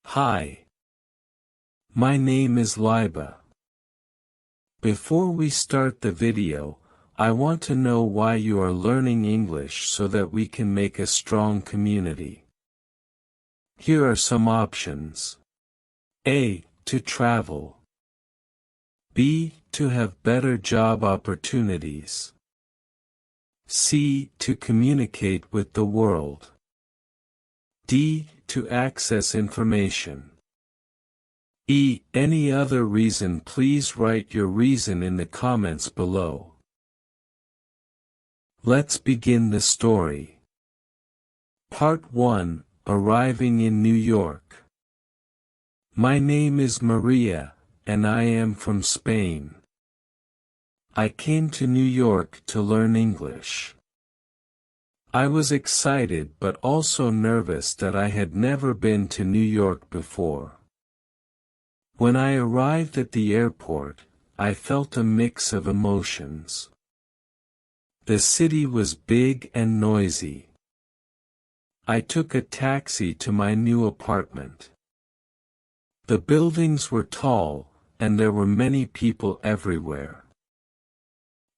Hi. My name is Liba. Before we start the video, I want to know why you are learning English so that we can make a strong community. Here are some options. A. To travel. B. To have better job opportunities. C. To communicate with the world. D. To access information. E. Any other reason? Please write your reason in the comments below. Let's begin the story. Part 1. Arriving in New York. My name is Maria, and I am from Spain. I came to New York to learn English. I was excited but also nervous that I had never been to New York before. When I arrived at the airport, I felt a mix of emotions. The city was big and noisy. I took a taxi to my new apartment. The buildings were tall, and there were many people everywhere.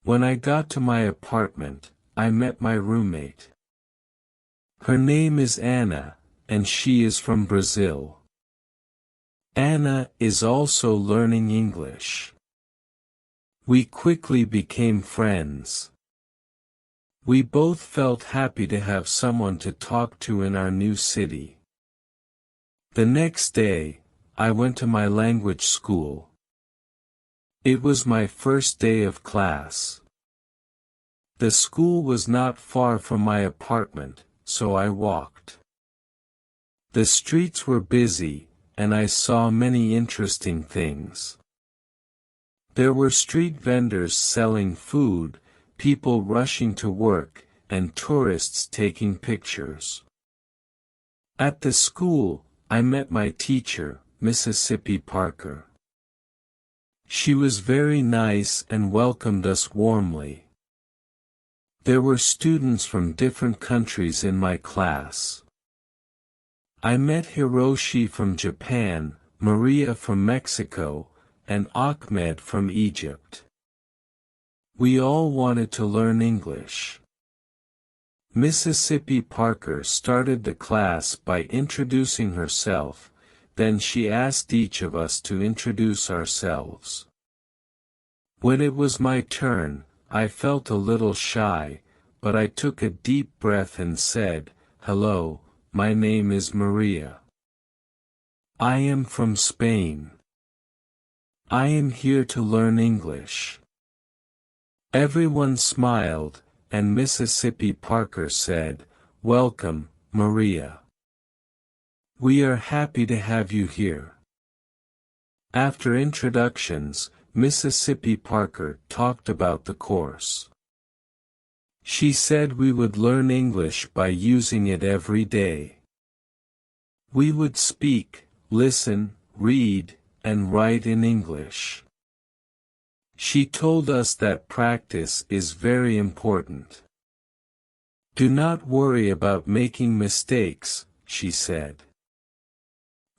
When I got to my apartment, I met my roommate. Her name is Anna, and she is from Brazil. Anna is also learning English. We quickly became friends. We both felt happy to have someone to talk to in our new city. The next day, I went to my language school. It was my first day of class. The school was not far from my apartment, so I walked. The streets were busy, and I saw many interesting things. There were street vendors selling food, people rushing to work, and tourists taking pictures. At the school, I met my teacher, Mississippi Parker. She was very nice and welcomed us warmly. There were students from different countries in my class. I met Hiroshi from Japan, Maria from Mexico, and Ahmed from Egypt. We all wanted to learn English. Mississippi Parker started the class by introducing herself, then she asked each of us to introduce ourselves. When it was my turn, I felt a little shy, but I took a deep breath and said, "Hello, my name is Maria. I am from Spain. I am here to learn English." Everyone smiled, and Mississippi Parker said, "Welcome, Maria. We are happy to have you here." After introductions, Mississippi Parker talked about the course. She said we would learn English by using it every day. We would speak, listen, read, and write in English. She told us that practice is very important. Do not worry about making mistakes, she said.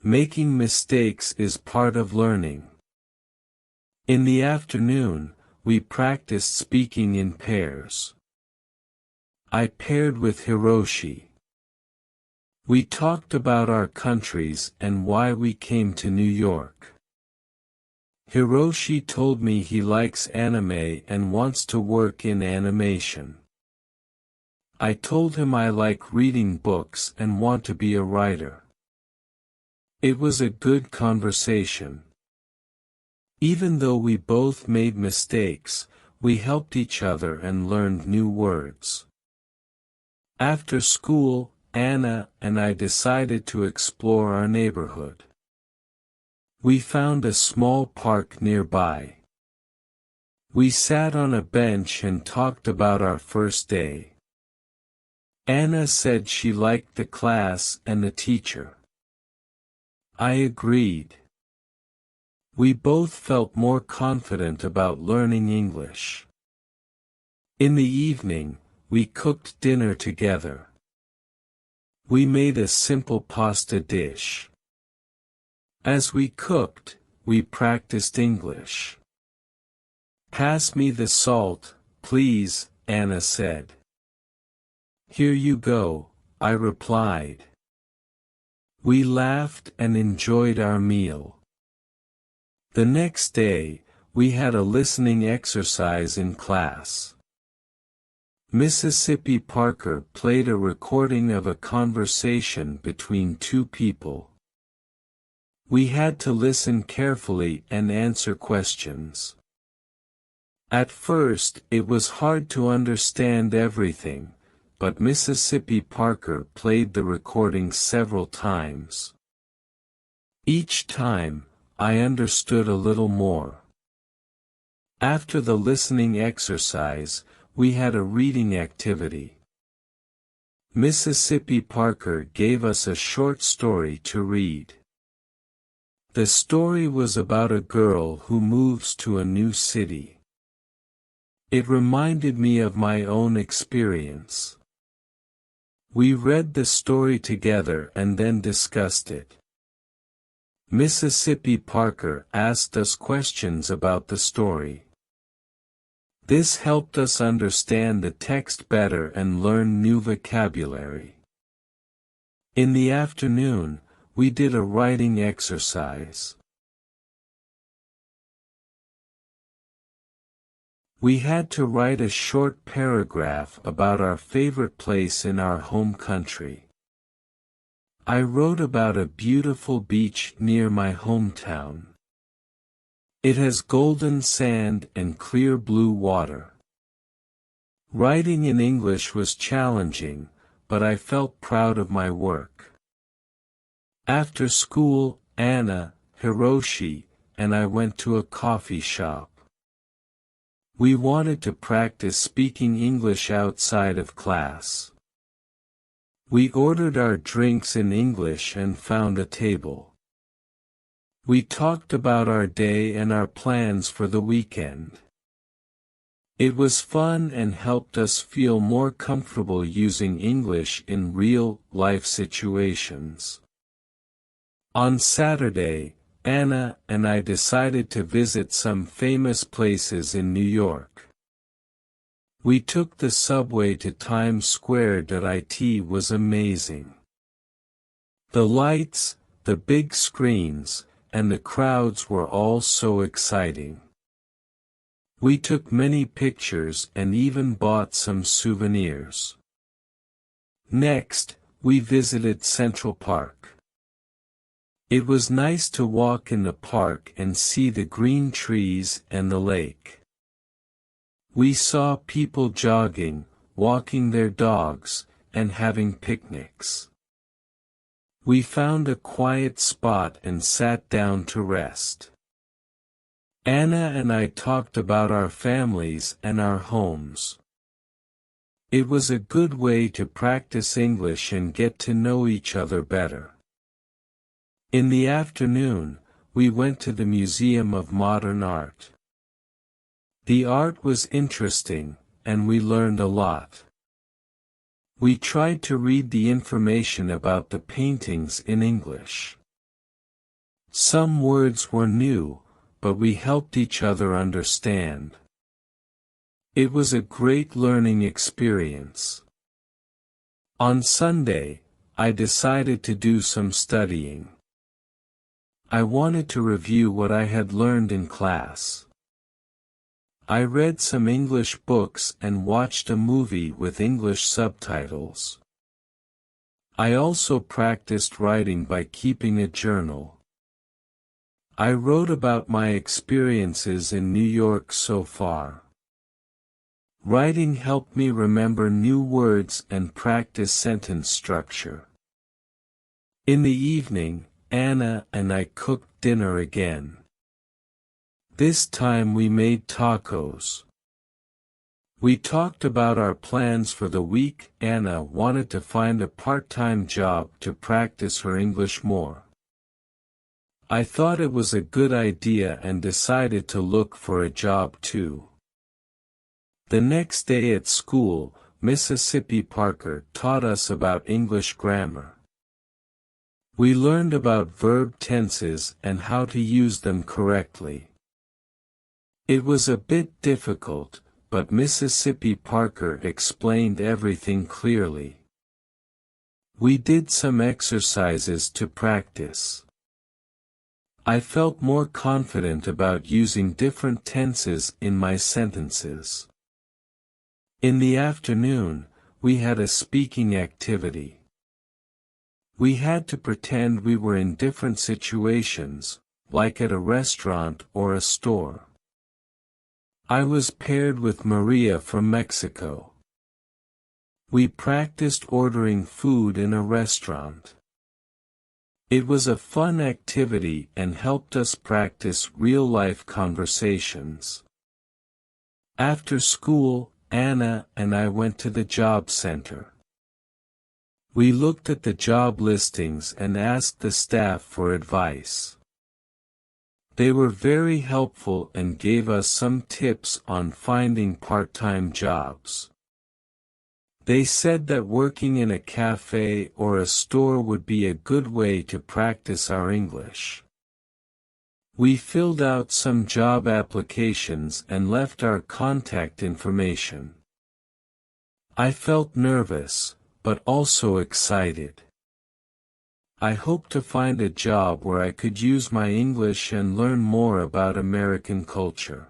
Making mistakes is part of learning. In the afternoon, we practiced speaking in pairs. I paired with Hiroshi. We talked about our countries and why we came to New York. Hiroshi told me he likes anime and wants to work in animation. I told him I like reading books and want to be a writer. It was a good conversation. Even though we both made mistakes, we helped each other and learned new words. After school, Anna and I decided to explore our neighborhood. We found a small park nearby. We sat on a bench and talked about our first day. Anna said she liked the class and the teacher. I agreed. We both felt more confident about learning English. In the evening, we cooked dinner together. We made a simple pasta dish. As we cooked, we practiced English. "Pass me the salt, please," Anna said. "Here you go," I replied. We laughed and enjoyed our meal. The next day, we had a listening exercise in class. Mississippi Parker played a recording of a conversation between two people. We had to listen carefully and answer questions. At first, it was hard to understand everything, but Mississippi Parker played the recording several times. Each time, I understood a little more. After the listening exercise, we had a reading activity. Mississippi Parker gave us a short story to read. The story was about a girl who moves to a new city. It reminded me of my own experience. We read the story together and then discussed it. Mississippi Parker asked us questions about the story. This helped us understand the text better and learn new vocabulary. In the afternoon, we did a writing exercise. We had to write a short paragraph about our favorite place in our home country. I wrote about a beautiful beach near my hometown. It has golden sand and clear blue water. Writing in English was challenging, but I felt proud of my work. After school, Anna, Hiroshi, and I went to a coffee shop. We wanted to practice speaking English outside of class. We ordered our drinks in English and found a table. We talked about our day and our plans for the weekend. It was fun and helped us feel more comfortable using English in real-life situations. On Saturday, Anna and I decided to visit some famous places in New York. We took the subway to Times Square. It was amazing. The lights, the big screens, and the crowds were all so exciting. We took many pictures and even bought some souvenirs. Next, we visited Central Park. It was nice to walk in the park and see the green trees and the lake. We saw people jogging, walking their dogs, and having picnics. We found a quiet spot and sat down to rest. Anna and I talked about our families and our homes. It was a good way to practice English and get to know each other better. In the afternoon, we went to the Museum of Modern Art. The art was interesting, and we learned a lot. We tried to read the information about the paintings in English. Some words were new, but we helped each other understand. It was a great learning experience. On Sunday, I decided to do some studying. I wanted to review what I had learned in class. I read some English books and watched a movie with English subtitles. I also practiced writing by keeping a journal. I wrote about my experiences in New York so far. Writing helped me remember new words and practice sentence structure. In the evening, Anna and I cooked dinner again. This time we made tacos. We talked about our plans for the week. Anna wanted to find a part-time job to practice her English more. I thought it was a good idea and decided to look for a job too. The next day at school, Mississippi Parker taught us about English grammar. We learned about verb tenses and how to use them correctly. It was a bit difficult, but Mississippi Parker explained everything clearly. We did some exercises to practice. I felt more confident about using different tenses in my sentences. In the afternoon, we had a speaking activity. We had to pretend we were in different situations, like at a restaurant or a store. I was paired with Maria from Mexico. We practiced ordering food in a restaurant. It was a fun activity and helped us practice real-life conversations. After school, Anna and I went to the job center. We looked at the job listings and asked the staff for advice. They were very helpful and gave us some tips on finding part-time jobs. They said that working in a cafe or a store would be a good way to practice our English. We filled out some job applications and left our contact information. I felt nervous, but also excited. I hoped to find a job where I could use my English and learn more about American culture.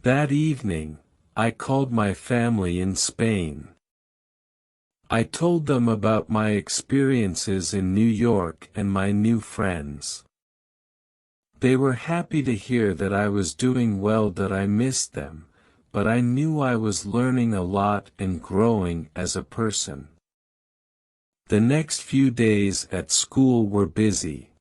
That evening, I called my family in Spain. I told them about my experiences in New York and my new friends. They were happy to hear that I was doing well, that I missed them, but I knew I was learning a lot and growing as a person. The next few days at school were busy.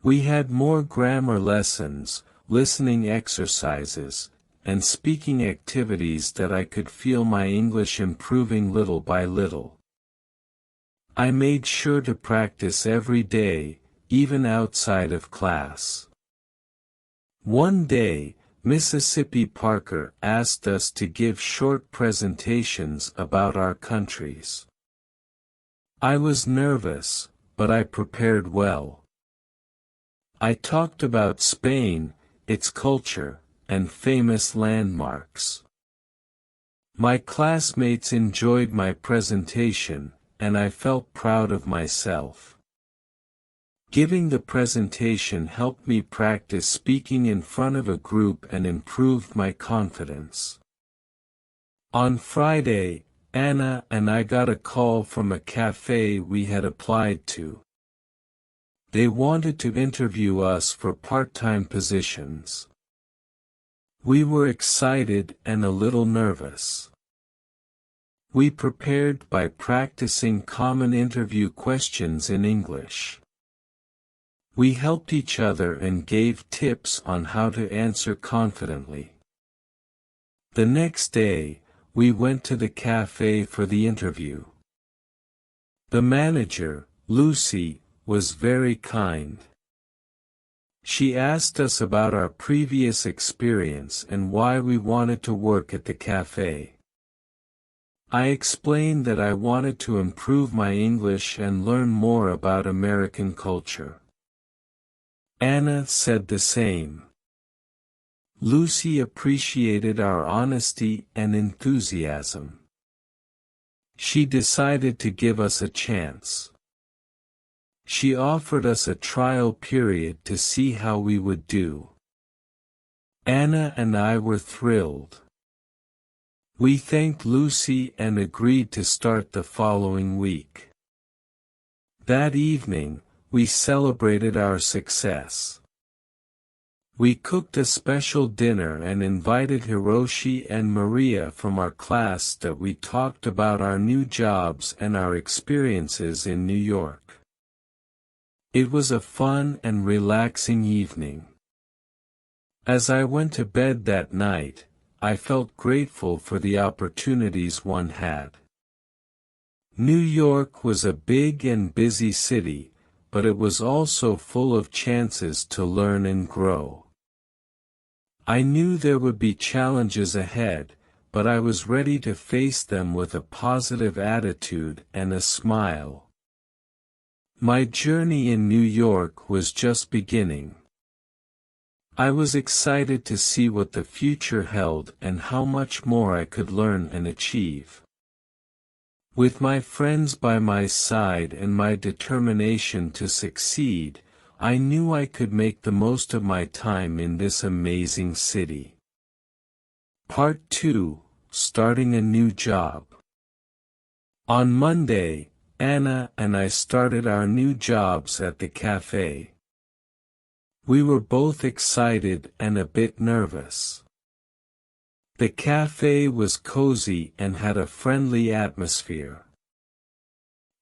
We had more grammar lessons, listening exercises, and speaking activities that I could feel my English improving little by little. I made sure to practice every day, even outside of class. One day, Mississippi Parker asked us to give short presentations about our countries. I was nervous, but I prepared well. I talked about Spain, its culture, and famous landmarks. My classmates enjoyed my presentation, and I felt proud of myself. Giving the presentation helped me practice speaking in front of a group and improved my confidence. On Friday, Anna and I got a call from a cafe we had applied to. They wanted to interview us for part-time positions. We were excited and a little nervous. We prepared by practicing common interview questions in English. We helped each other and gave tips on how to answer confidently. The next day, we went to the cafe for the interview. The manager, Lucy, was very kind. She asked us about our previous experience and why we wanted to work at the cafe. I explained that I wanted to improve my English and learn more about American culture. Anna said the same. Lucy appreciated our honesty and enthusiasm. She decided to give us a chance. She offered us a trial period to see how we would do. Anna and I were thrilled. We thanked Lucy and agreed to start the following week. That evening, we celebrated our success. We cooked a special dinner and invited Hiroshi and Maria from our class that we talked about our new jobs and our experiences in New York. It was a fun and relaxing evening. As I went to bed that night, I felt grateful for the opportunities one had. New York was a big and busy city, but it was also full of chances to learn and grow. I knew there would be challenges ahead, but I was ready to face them with a positive attitude and a smile. My journey in New York was just beginning. I was excited to see what the future held and how much more I could learn and achieve. With my friends by my side and my determination to succeed, I knew I could make the most of my time in this amazing city. Part 2, Starting a New Job. On Monday, Anna and I started our new jobs at the cafe. We were both excited and a bit nervous. The cafe was cozy and had a friendly atmosphere.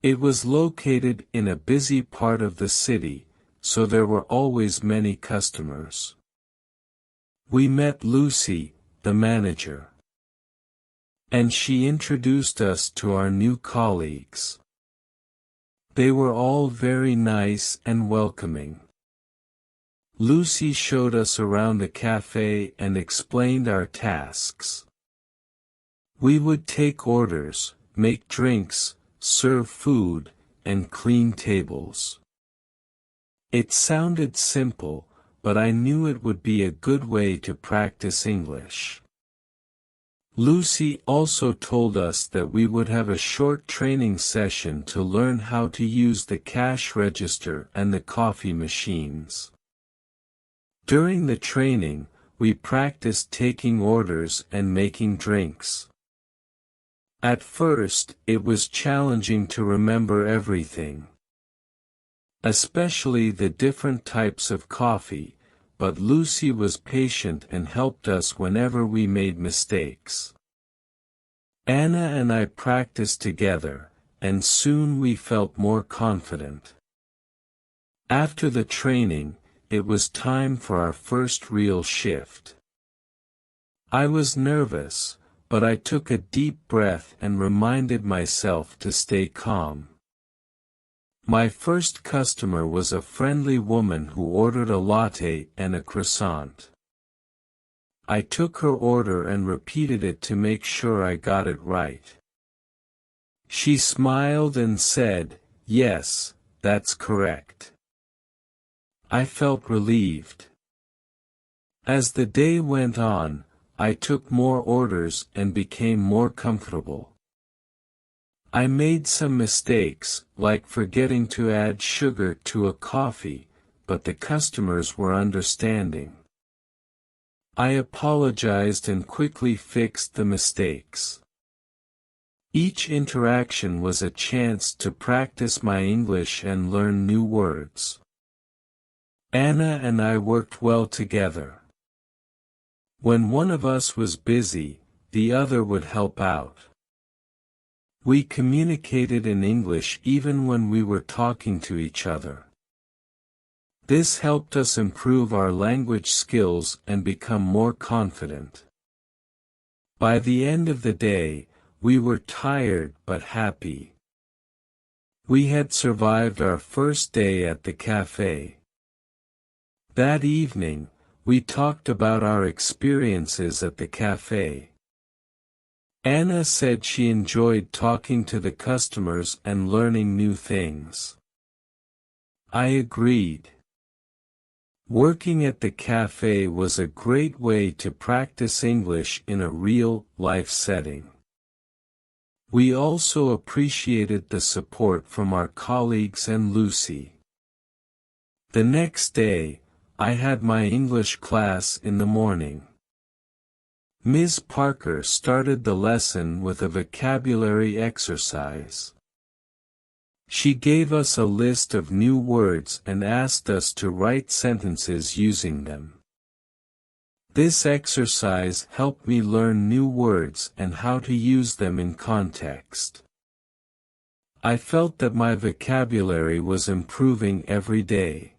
It was located in a busy part of the city, so there were always many customers. We met Lucy, the manager, and she introduced us to our new colleagues. They were all very nice and welcoming. Lucy showed us around the cafe and explained our tasks. We would take orders, make drinks, serve food, and clean tables. It sounded simple, but I knew it would be a good way to practice English. Lucy also told us that we would have a short training session to learn how to use the cash register and the coffee machines. During the training, we practiced taking orders and making drinks. At first, it was challenging to remember everything, especially the different types of coffee, but Lucy was patient and helped us whenever we made mistakes. Anna and I practiced together, and soon we felt more confident. After the training, it was time for our first real shift. I was nervous, but I took a deep breath and reminded myself to stay calm. My first customer was a friendly woman who ordered a latte and a croissant. I took her order and repeated it to make sure I got it right. She smiled and said, "Yes, that's correct." I felt relieved. As the day went on, I took more orders and became more comfortable. I made some mistakes, like forgetting to add sugar to a coffee, but the customers were understanding. I apologized and quickly fixed the mistakes. Each interaction was a chance to practice my English and learn new words. Anna and I worked well together. When one of us was busy, the other would help out. We communicated in English even when we were talking to each other. This helped us improve our language skills and become more confident. By the end of the day, we were tired but happy. We had survived our first day at the cafe. That evening, we talked about our experiences at the cafe. Anna said she enjoyed talking to the customers and learning new things. I agreed. Working at the cafe was a great way to practice English in a real-life setting. We also appreciated the support from our colleagues and Lucy. The next day, I had my English class in the morning. Ms. Parker started the lesson with a vocabulary exercise. She gave us a list of new words and asked us to write sentences using them. This exercise helped me learn new words and how to use them in context. I felt that my vocabulary was improving every day.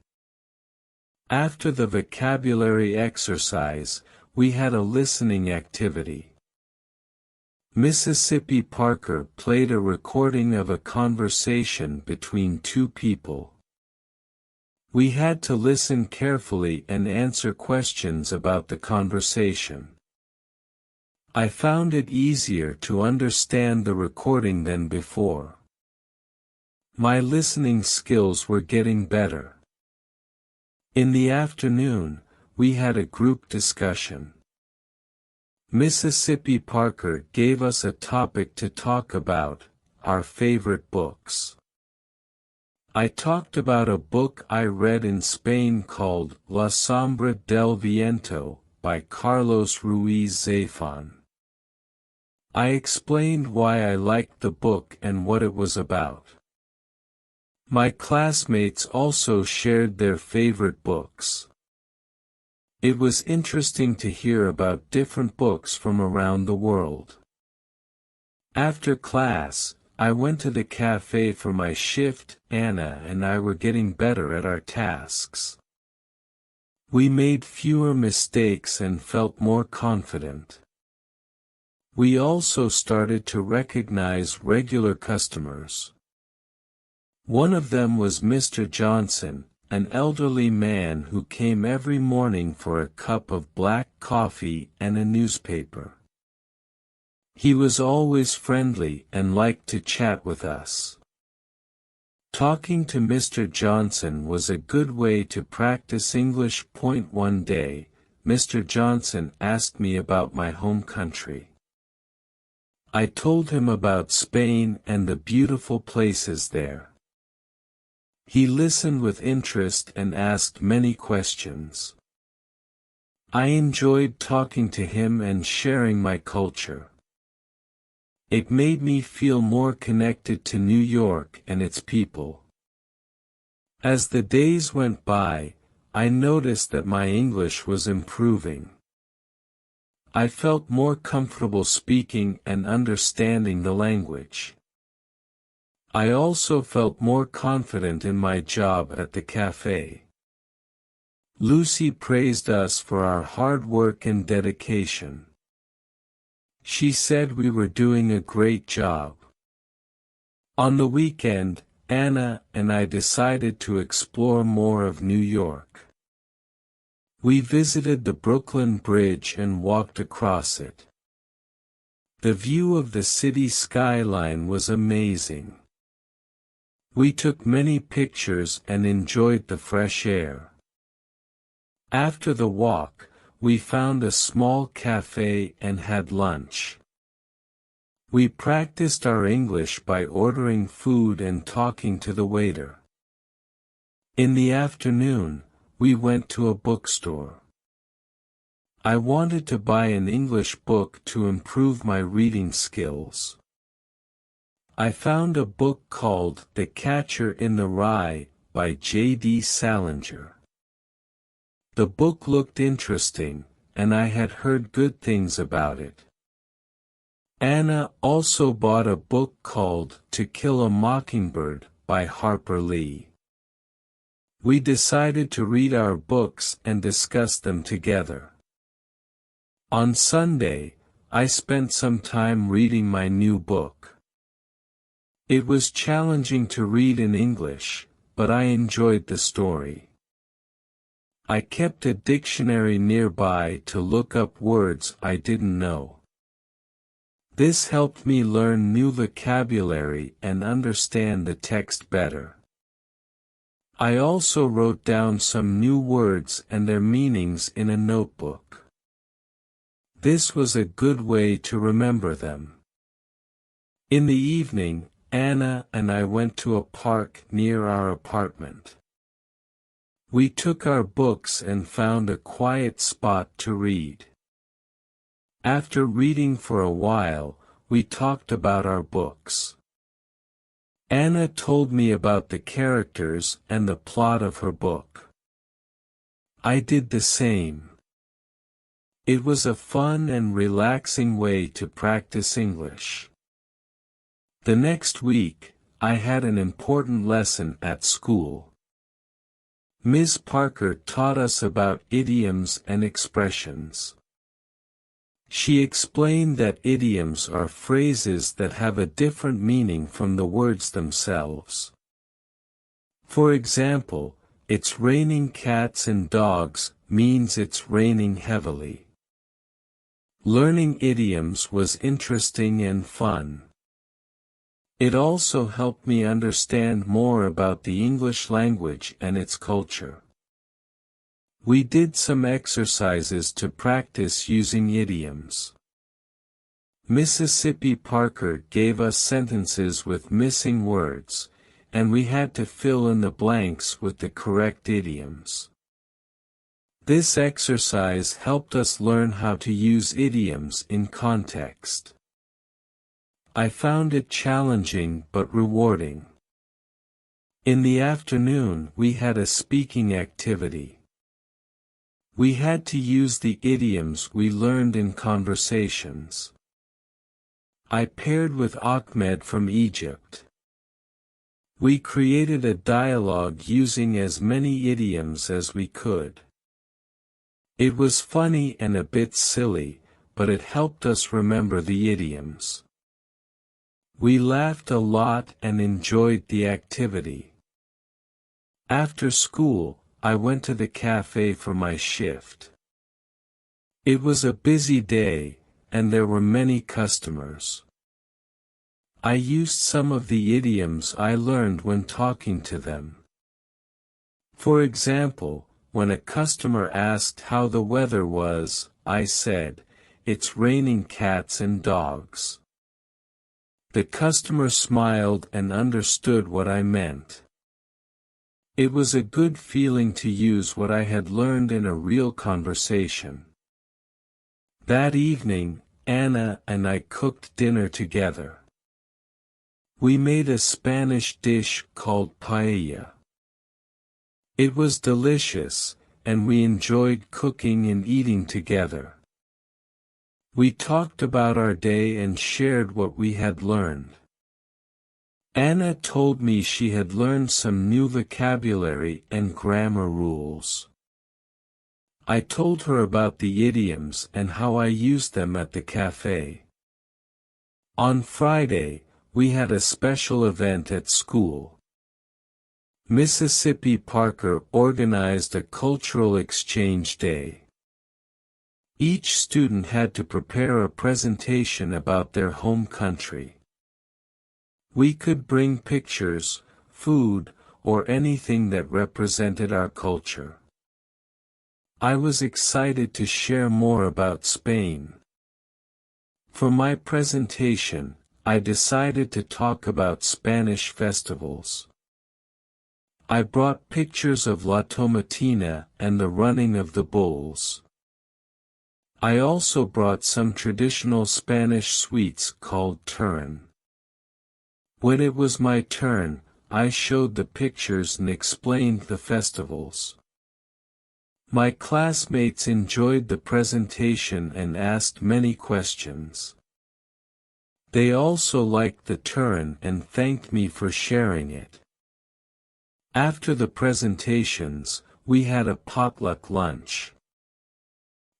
After the vocabulary exercise, we had a listening activity. Mississippi Parker played a recording of a conversation between two people. We had to listen carefully and answer questions about the conversation. I found it easier to understand the recording than before. My listening skills were getting better. In the afternoon, we had a group discussion. Mississippi Parker gave us a topic to talk about, our favorite books. I talked about a book I read in Spain called La Sombra del Viento, by Carlos Ruiz Zafón. I explained why I liked the book and what it was about. My classmates also shared their favorite books. It was interesting to hear about different books from around the world. After class, I went to the cafe for my shift. Anna and I were getting better at our tasks. We made fewer mistakes and felt more confident. We also started to recognize regular customers. One of them was Mr. Johnson, an elderly man who came every morning for a cup of black coffee and a newspaper. He was always friendly and liked to chat with us. Talking to Mr. Johnson was a good way to practice English. One day, Mr. Johnson asked me about my home country. I told him about Spain and the beautiful places there. He listened with interest and asked many questions. I enjoyed talking to him and sharing my culture. It made me feel more connected to New York and its people. As the days went by, I noticed that my English was improving. I felt more comfortable speaking and understanding the language. I also felt more confident in my job at the cafe. Lucy praised us for our hard work and dedication. She said we were doing a great job. On the weekend, Anna and I decided to explore more of New York. We visited the Brooklyn Bridge and walked across it. The view of the city skyline was amazing. We took many pictures and enjoyed the fresh air. After the walk, we found a small cafe and had lunch. We practiced our English by ordering food and talking to the waiter. In the afternoon, we went to a bookstore. I wanted to buy an English book to improve my reading skills. I found a book called The Catcher in the Rye, by J.D. Salinger. The book looked interesting, and I had heard good things about it. Anna also bought a book called To Kill a Mockingbird, by Harper Lee. We decided to read our books and discuss them together. On Sunday, I spent some time reading my new book. It was challenging to read in English, but I enjoyed the story. I kept a dictionary nearby to look up words I didn't know. This helped me learn new vocabulary and understand the text better. I also wrote down some new words and their meanings in a notebook. This was a good way to remember them. In the evening, Anna and I went to a park near our apartment. We took our books and found a quiet spot to read. After reading for a while, we talked about our books. Anna told me about the characters and the plot of her book. I did the same. It was a fun and relaxing way to practice English. The next week, I had an important lesson at school. Ms. Parker taught us about idioms and expressions. She explained that idioms are phrases that have a different meaning from the words themselves. For example, "It's raining cats and dogs" means it's raining heavily. Learning idioms was interesting and fun. It also helped me understand more about the English language and its culture. We did some exercises to practice using idioms. Mississippi Parker gave us sentences with missing words, and we had to fill in the blanks with the correct idioms. This exercise helped us learn how to use idioms in context. I found it challenging but rewarding. In the afternoon we had a speaking activity. We had to use the idioms we learned in conversations. I paired with Ahmed from Egypt. We created a dialogue using as many idioms as we could. It was funny and a bit silly, but it helped us remember the idioms. We laughed a lot and enjoyed the activity. After school, I went to the cafe for my shift. It was a busy day, and there were many customers. I used some of the idioms I learned when talking to them. For example, when a customer asked how the weather was, I said, "It's raining cats and dogs." The customer smiled and understood what I meant. It was a good feeling to use what I had learned in a real conversation. That evening, Anna and I cooked dinner together. We made a Spanish dish called paella. It was delicious, and we enjoyed cooking and eating together. We talked about our day and shared what we had learned. Anna told me she had learned some new vocabulary and grammar rules. I told her about the idioms and how I used them at the cafe. On Friday, we had a special event at school. Mississippi Parker organized a cultural exchange day. Each student had to prepare a presentation about their home country. We could bring pictures, food, or anything that represented our culture. I was excited to share more about Spain. For my presentation, I decided to talk about Spanish festivals. I brought pictures of La Tomatina and the running of the bulls. I also brought some traditional Spanish sweets called turin. When it was my turn, I showed the pictures and explained the festivals. My classmates enjoyed the presentation and asked many questions. They also liked the turin and thanked me for sharing it. After the presentations, we had a potluck lunch.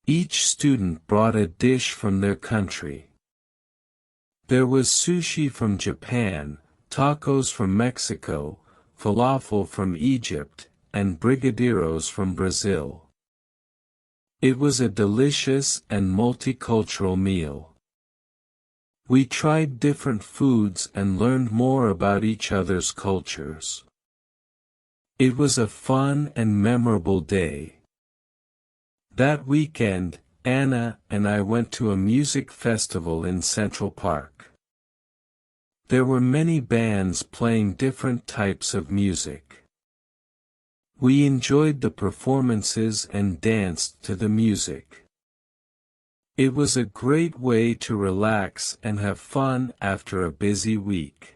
Each student brought a dish from their country. There was sushi from Japan, tacos from Mexico, falafel from Egypt, and brigadeiros from Brazil. It was a delicious and multicultural meal. We tried different foods and learned more about each other's cultures. It was a fun and memorable day. That weekend, Anna and I went to a music festival in Central Park. There were many bands playing different types of music. We enjoyed the performances and danced to the music. It was a great way to relax and have fun after a busy week.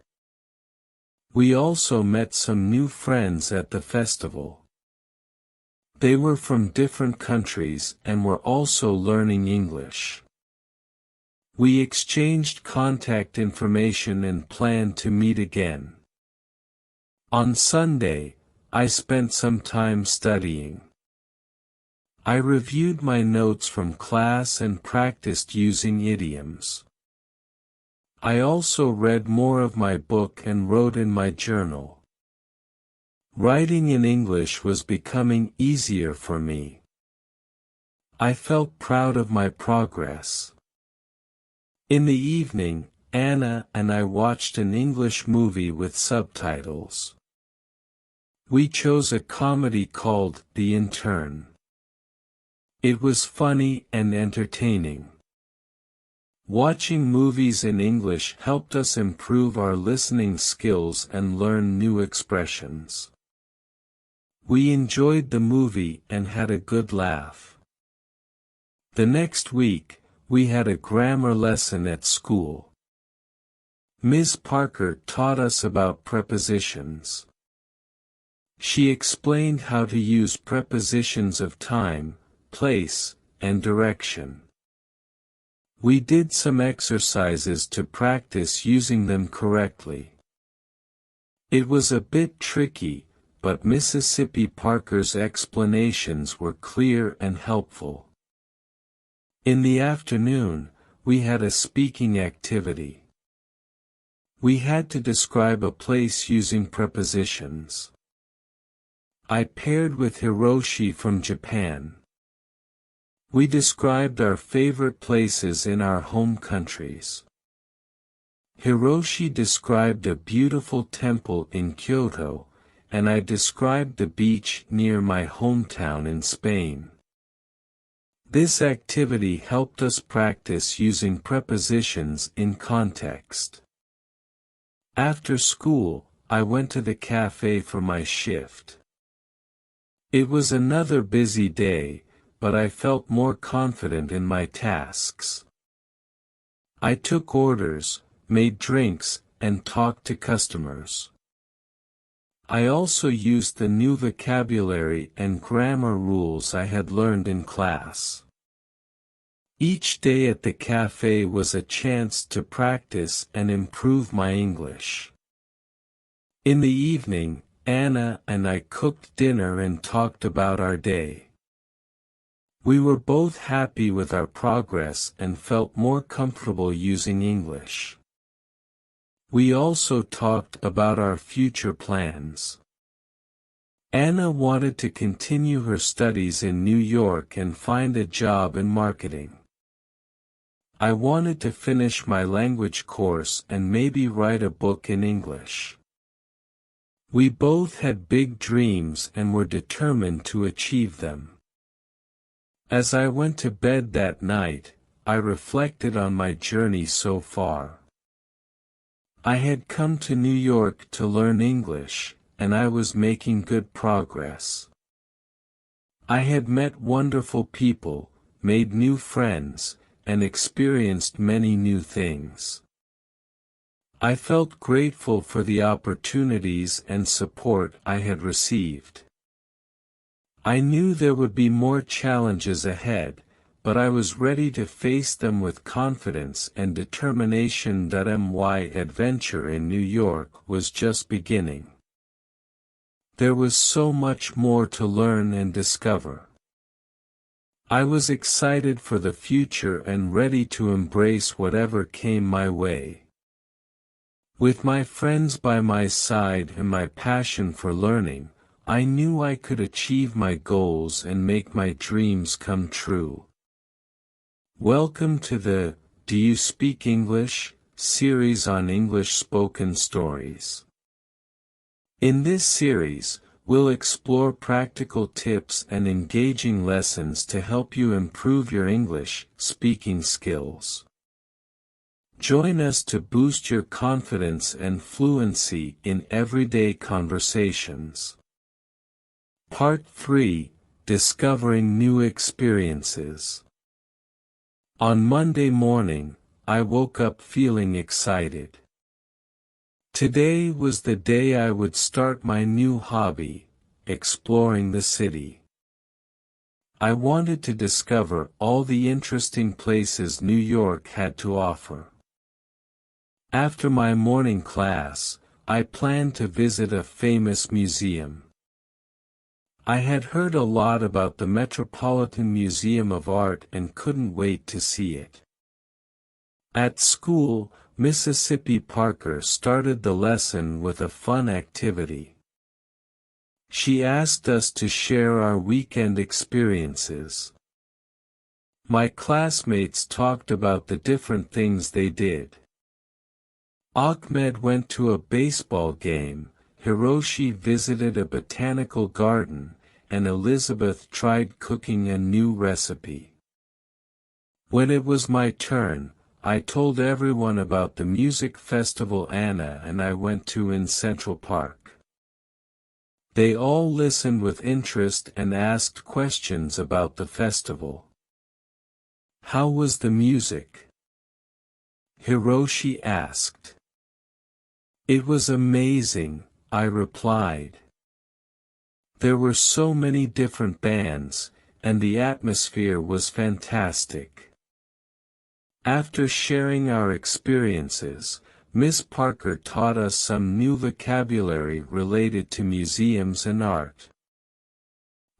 We also met some new friends at the festival. They were from different countries and were also learning English. We exchanged contact information and planned to meet again. On Sunday, I spent some time studying. I reviewed my notes from class and practiced using idioms. I also read more of my book and wrote in my journal. Writing in English was becoming easier for me. I felt proud of my progress. In the evening, Anna and I watched an English movie with subtitles. We chose a comedy called The Intern. It was funny and entertaining. Watching movies in English helped us improve our listening skills and learn new expressions. We enjoyed the movie and had a good laugh. The next week, we had a grammar lesson at school. Ms. Parker taught us about prepositions. She explained how to use prepositions of time, place, and direction. We did some exercises to practice using them correctly. It was a bit tricky, but Mississippi Parker's explanations were clear and helpful. In the afternoon, we had a speaking activity. We had to describe a place using prepositions. I paired with Hiroshi from Japan. We described our favorite places in our home countries. Hiroshi described a beautiful temple in Kyoto, and I described the beach near my hometown in Spain. This activity helped us practice using prepositions in context. After school, I went to the cafe for my shift. It was another busy day, but I felt more confident in my tasks. I took orders, made drinks, and talked to customers. I also used the new vocabulary and grammar rules I had learned in class. Each day at the cafe was a chance to practice and improve my English. In the evening, Anna and I cooked dinner and talked about our day. We were both happy with our progress and felt more comfortable using English. We also talked about our future plans. Anna wanted to continue her studies in New York and find a job in marketing. I wanted to finish my language course and maybe write a book in English. We both had big dreams and were determined to achieve them. As I went to bed that night, I reflected on my journey so far. I had come to New York to learn English, and I was making good progress. I had met wonderful people, made new friends, and experienced many new things. I felt grateful for the opportunities and support I had received. I knew there would be more challenges ahead, but I was ready to face them with confidence and determination that my adventure in New York was just beginning. There was so much more to learn and discover. I was excited for the future and ready to embrace whatever came my way. With my friends by my side and my passion for learning, I knew I could achieve my goals and make my dreams come true. Welcome to the Do You Speak English? Series on English spoken stories. In this series, we'll explore practical tips and engaging lessons to help you improve your English speaking skills. Join us to boost your confidence and fluency in everyday conversations. Part 3: Discovering New Experiences. On Monday morning, I woke up feeling excited. Today was the day I would start my new hobby, exploring the city. I wanted to discover all the interesting places New York had to offer. After my morning class, I planned to visit a famous museum. I had heard a lot about the Metropolitan Museum of Art and couldn't wait to see it. At school, Mississippi Parker started the lesson with a fun activity. She asked us to share our weekend experiences. My classmates talked about the different things they did. Ahmed went to a baseball game, Hiroshi visited a botanical garden, and Elizabeth tried cooking a new recipe. When it was my turn, I told everyone about the music festival Anna and I went to in Central Park. They all listened with interest and asked questions about the festival. How was the music? Hiroshi asked. It was amazing, I replied. There were so many different bands, and the atmosphere was fantastic. After sharing our experiences, Miss Parker taught us some new vocabulary related to museums and art.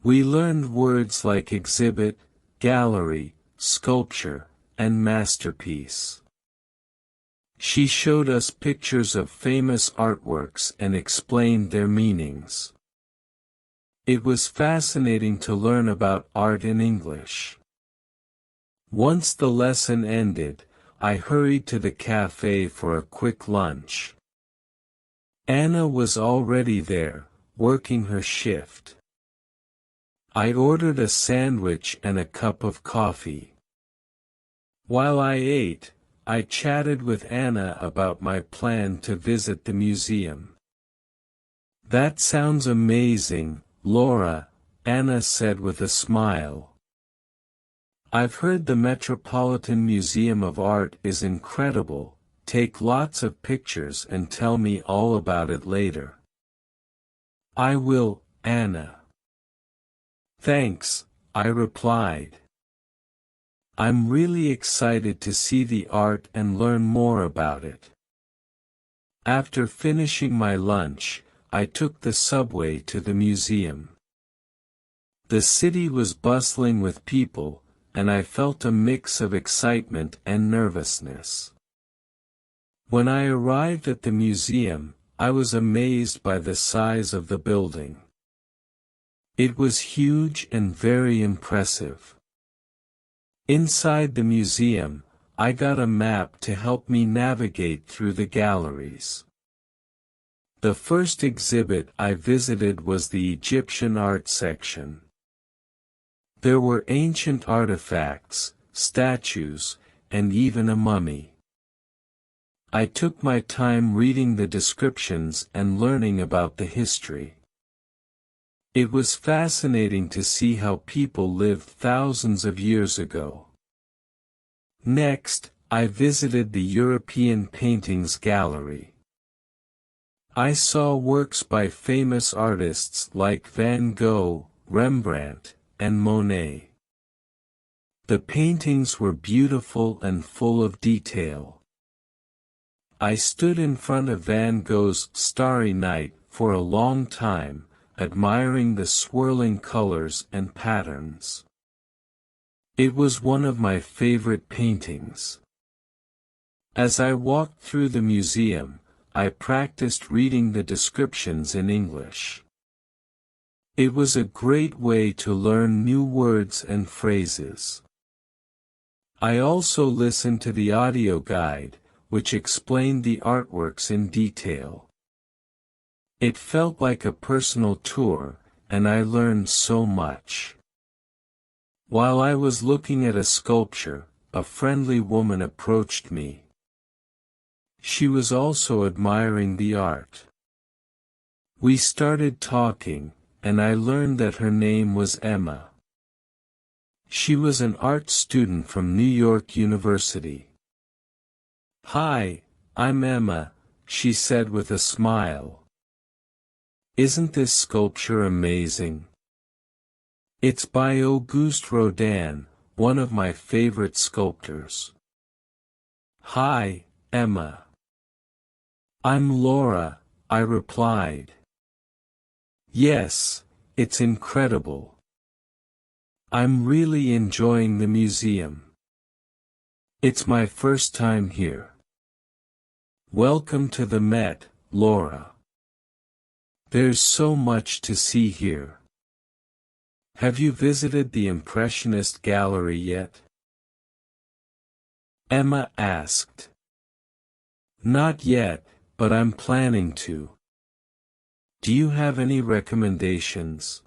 We learned words like exhibit, gallery, sculpture, and masterpiece. She showed us pictures of famous artworks and explained their meanings. It was fascinating to learn about art in English. Once the lesson ended, I hurried to the cafe for a quick lunch. Anna was already there, working her shift. I ordered a sandwich and a cup of coffee. While I ate, I chatted with Anna about my plan to visit the museum. That sounds amazing, Laura, Anna said with a smile. I've heard the Metropolitan Museum of Art is incredible. Take lots of pictures and tell me all about it later. I will, Anna. Thanks, I replied. I'm really excited to see the art and learn more about it. After finishing my lunch, I took the subway to the museum. The city was bustling with people, and I felt a mix of excitement and nervousness. When I arrived at the museum, I was amazed by the size of the building. It was huge and very impressive. Inside the museum, I got a map to help me navigate through the galleries. The first exhibit I visited was the Egyptian art section. There were ancient artifacts, statues, and even a mummy. I took my time reading the descriptions and learning about the history. It was fascinating to see how people lived thousands of years ago. Next, I visited the European Paintings Gallery. I saw works by famous artists like Van Gogh, Rembrandt, and Monet. The paintings were beautiful and full of detail. I stood in front of Van Gogh's Starry Night for a long time, admiring the swirling colors and patterns. It was one of my favorite paintings. As I walked through the museum, I practiced reading the descriptions in English. It was a great way to learn new words and phrases. I also listened to the audio guide, which explained the artworks in detail. It felt like a personal tour, and I learned so much. While I was looking at a sculpture, a friendly woman approached me. She was also admiring the art. We started talking, and I learned that her name was Emma. She was an art student from New York University. "Hi, I'm Emma," she said with a smile. "Isn't this sculpture amazing? It's by Auguste Rodin, one of my favorite sculptors." "Hi, Emma." "I'm Laura," I replied. "Yes, it's incredible. I'm really enjoying the museum. It's my first time here." "Welcome to the Met, Laura. There's so much to see here. Have you visited the Impressionist Gallery yet?" Emma asked. Not yet, but I'm planning to. Do you have any recommendations?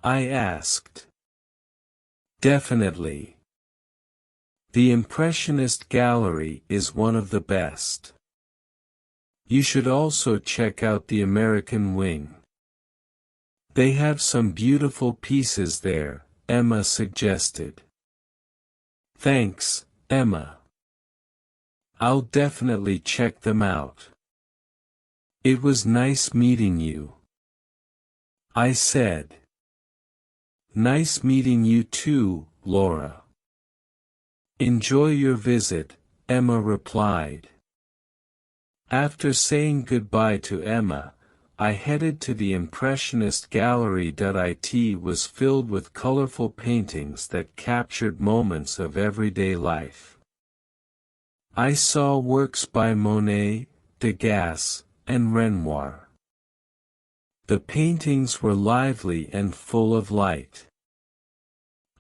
I asked. Definitely. The Impressionist Gallery is one of the best. You should also check out the American Wing. They have some beautiful pieces there, Emma suggested. Thanks, Emma. I'll definitely check them out. It was nice meeting you, I said. Nice meeting you too, Laura. Enjoy your visit, Emma replied. After saying goodbye to Emma, I headed to the Impressionist Gallery. It was filled with colorful paintings that captured moments of everyday life. I saw works by Monet, Degas, and Renoir. The paintings were lively and full of light.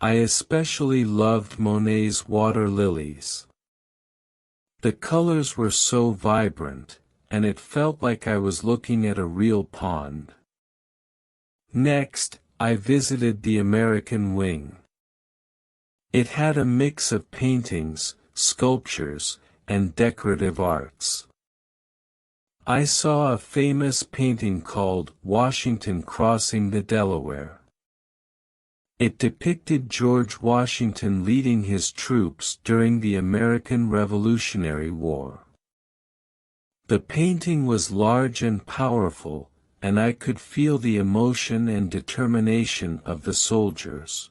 I especially loved Monet's water lilies. The colors were so vibrant, and it felt like I was looking at a real pond. Next, I visited the American Wing. It had a mix of paintings, sculptures, and decorative arts. I saw a famous painting called Washington Crossing the Delaware. It depicted George Washington leading his troops during the American Revolutionary War. The painting was large and powerful, and I could feel the emotion and determination of the soldiers.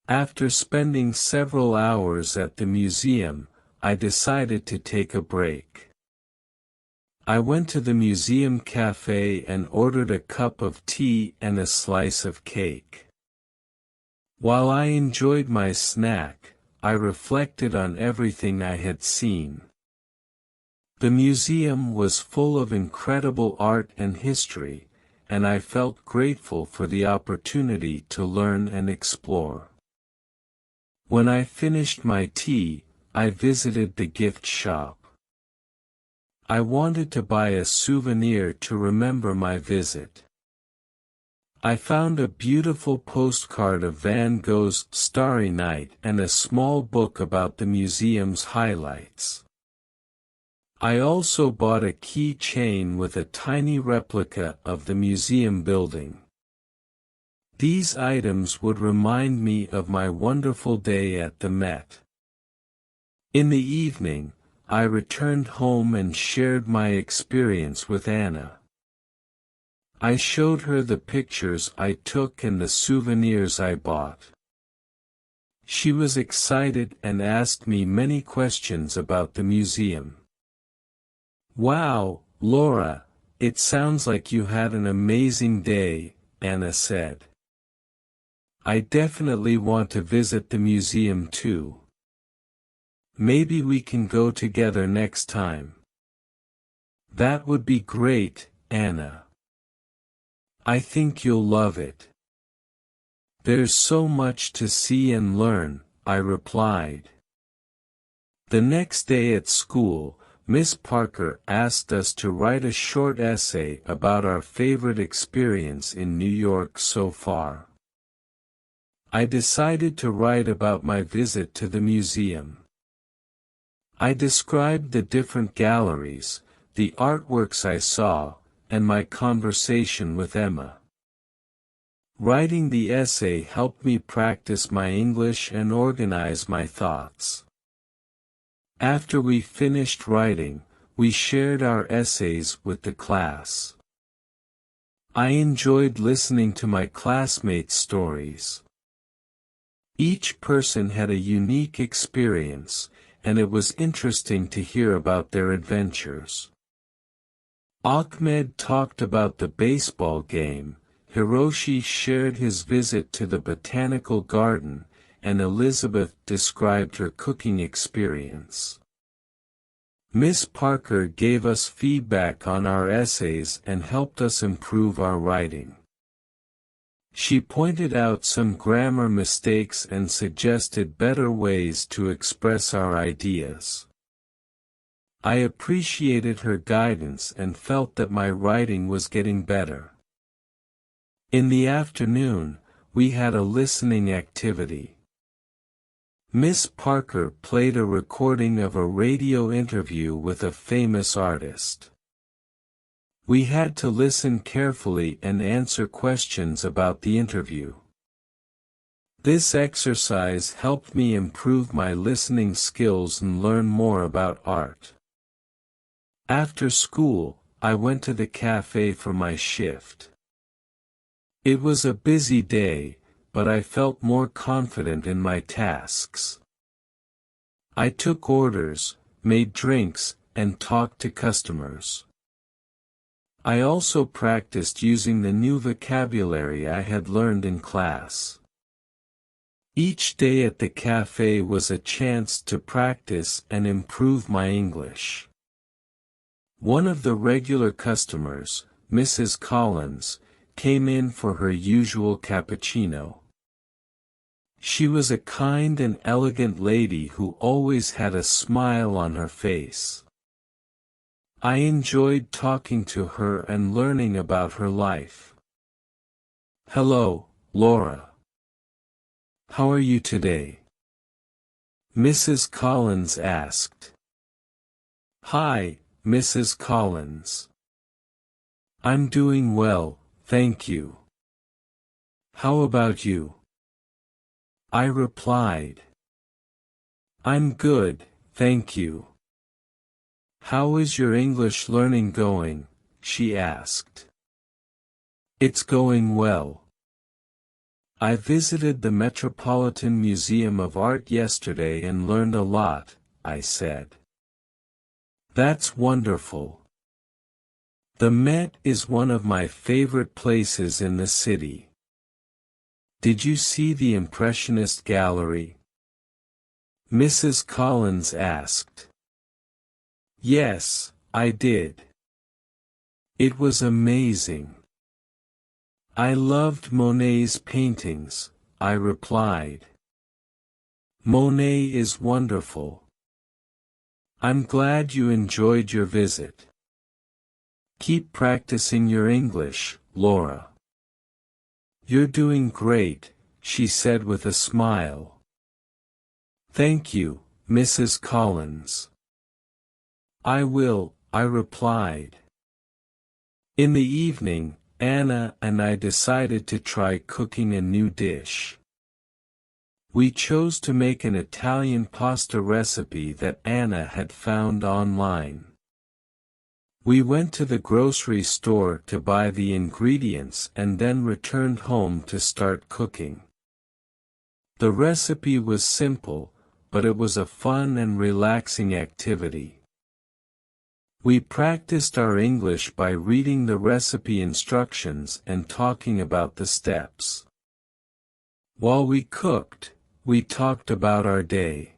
After spending several hours at the museum, I decided to take a break. I went to the museum cafe and ordered a cup of tea and a slice of cake. While I enjoyed my snack, I reflected on everything I had seen. The museum was full of incredible art and history, and I felt grateful for the opportunity to learn and explore. When I finished my tea, I visited the gift shop. I wanted to buy a souvenir to remember my visit. I found a beautiful postcard of Van Gogh's Starry Night and a small book about the museum's highlights. I also bought a keychain with a tiny replica of the museum building. These items would remind me of my wonderful day at the Met. In the evening, I returned home and shared my experience with Anna. I showed her the pictures I took and the souvenirs I bought. She was excited and asked me many questions about the museum. Wow, Laura, it sounds like you had an amazing day, Anna said. I definitely want to visit the museum too. Maybe we can go together next time. That would be great, Anna. I think you'll love it. There's so much to see and learn, I replied. The next day at school, Miss Parker asked us to write a short essay about our favorite experience in New York so far. I decided to write about my visit to the museum. I described the different galleries, the artworks I saw, and my conversation with Emma. Writing the essay helped me practice my English and organize my thoughts. After we finished writing, we shared our essays with the class. I enjoyed listening to my classmates' stories. Each person had a unique experience, and it was interesting to hear about their adventures. Ahmed talked about the baseball game, Hiroshi shared his visit to the botanical garden, and Elizabeth described her cooking experience. Miss Parker gave us feedback on our essays and helped us improve our writing. She pointed out some grammar mistakes and suggested better ways to express our ideas. I appreciated her guidance and felt that my writing was getting better. In the afternoon, we had a listening activity. Miss Parker played a recording of a radio interview with a famous artist. We had to listen carefully and answer questions about the interview. This exercise helped me improve my listening skills and learn more about art. After school, I went to the cafe for my shift. It was a busy day, but I felt more confident in my tasks. I took orders, made drinks, and talked to customers. I also practiced using the new vocabulary I had learned in class. Each day at the cafe was a chance to practice and improve my English. One of the regular customers, Mrs. Collins, came in for her usual cappuccino. She was a kind and elegant lady who always had a smile on her face. I enjoyed talking to her and learning about her life. "Hello, Laura. How are you today?" Mrs. Collins asked. "Hi, Mrs. Collins. I'm doing well, thank you. How about you?" I replied. "I'm good, thank you." "How is your English learning going?" she asked. "It's going well. I visited the Metropolitan Museum of Art yesterday and learned a lot," I said. "That's wonderful. The Met is one of my favorite places in the city. Did you see the Impressionist Gallery?" Mrs. Collins asked. "Yes, I did. It was amazing. I loved Monet's paintings," I replied. "Monet is wonderful. I'm glad you enjoyed your visit. Keep practicing your English, Laura. You're doing great," she said with a smile. "Thank you, Mrs. Collins." "I will," I replied. In the evening, Anna and I decided to try cooking a new dish. We chose to make an Italian pasta recipe that Anna had found online. We went to the grocery store to buy the ingredients and then returned home to start cooking. The recipe was simple, but it was a fun and relaxing activity. We practiced our English by reading the recipe instructions and talking about the steps. While we cooked, we talked about our day.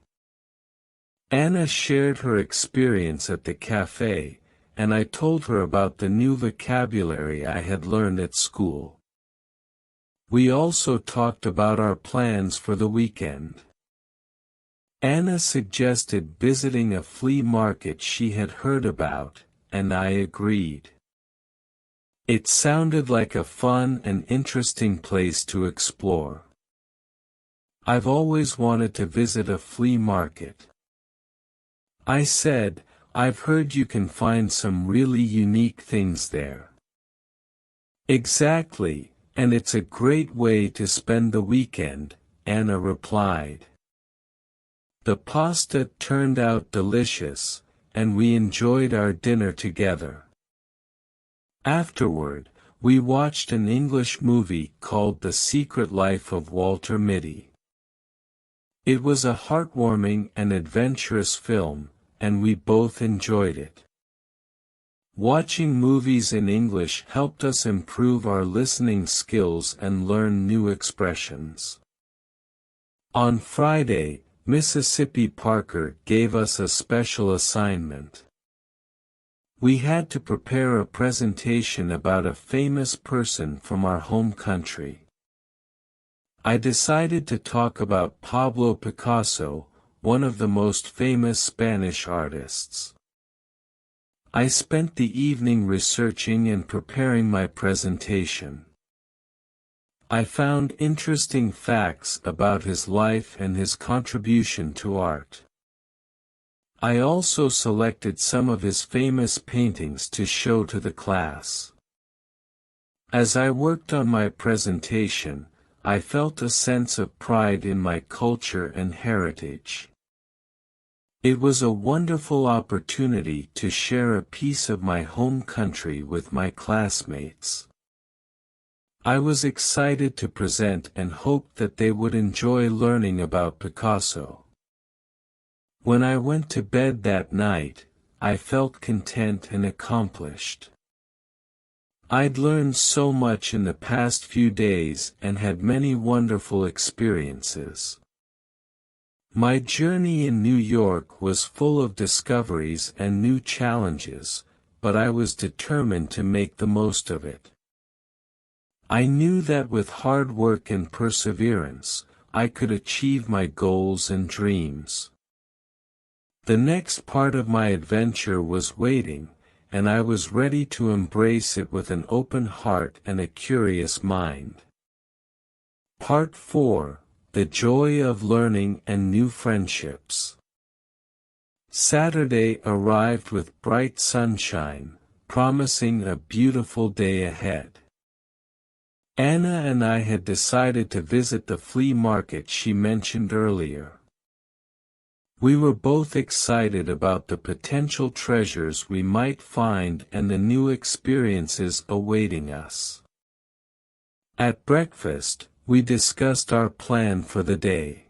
Anna shared her experience at the cafe, and I told her about the new vocabulary I had learned at school. We also talked about our plans for the weekend. Anna suggested visiting a flea market she had heard about, and I agreed. It sounded like a fun and interesting place to explore. I've always wanted to visit a flea market. I said, "I've heard you can find some really unique things there." "Exactly, and it's a great way to spend the weekend," Anna replied. The pasta turned out delicious, and we enjoyed our dinner together. Afterward, we watched an English movie called The Secret Life of Walter Mitty. It was a heartwarming and adventurous film, and we both enjoyed it. Watching movies in English helped us improve our listening skills and learn new expressions. On Friday, Mississippi Parker gave us a special assignment. We had to prepare a presentation about a famous person from our home country. I decided to talk about Pablo Picasso, one of the most famous Spanish artists. I spent the evening researching and preparing my presentation. I found interesting facts about his life and his contribution to art. I also selected some of his famous paintings to show to the class. As I worked on my presentation, I felt a sense of pride in my culture and heritage. It was a wonderful opportunity to share a piece of my home country with my classmates. I was excited to present and hoped that they would enjoy learning about Picasso. When I went to bed that night, I felt content and accomplished. I'd learned so much in the past few days and had many wonderful experiences. My journey in New York was full of discoveries and new challenges, but I was determined to make the most of it. I knew that with hard work and perseverance, I could achieve my goals and dreams. The next part of my adventure was waiting, and I was ready to embrace it with an open heart and a curious mind. Part 4: The Joy of Learning and New Friendships. Saturday arrived with bright sunshine, promising a beautiful day ahead. Anna and I had decided to visit the flea market she mentioned earlier. We were both excited about the potential treasures we might find and the new experiences awaiting us. At breakfast, we discussed our plan for the day.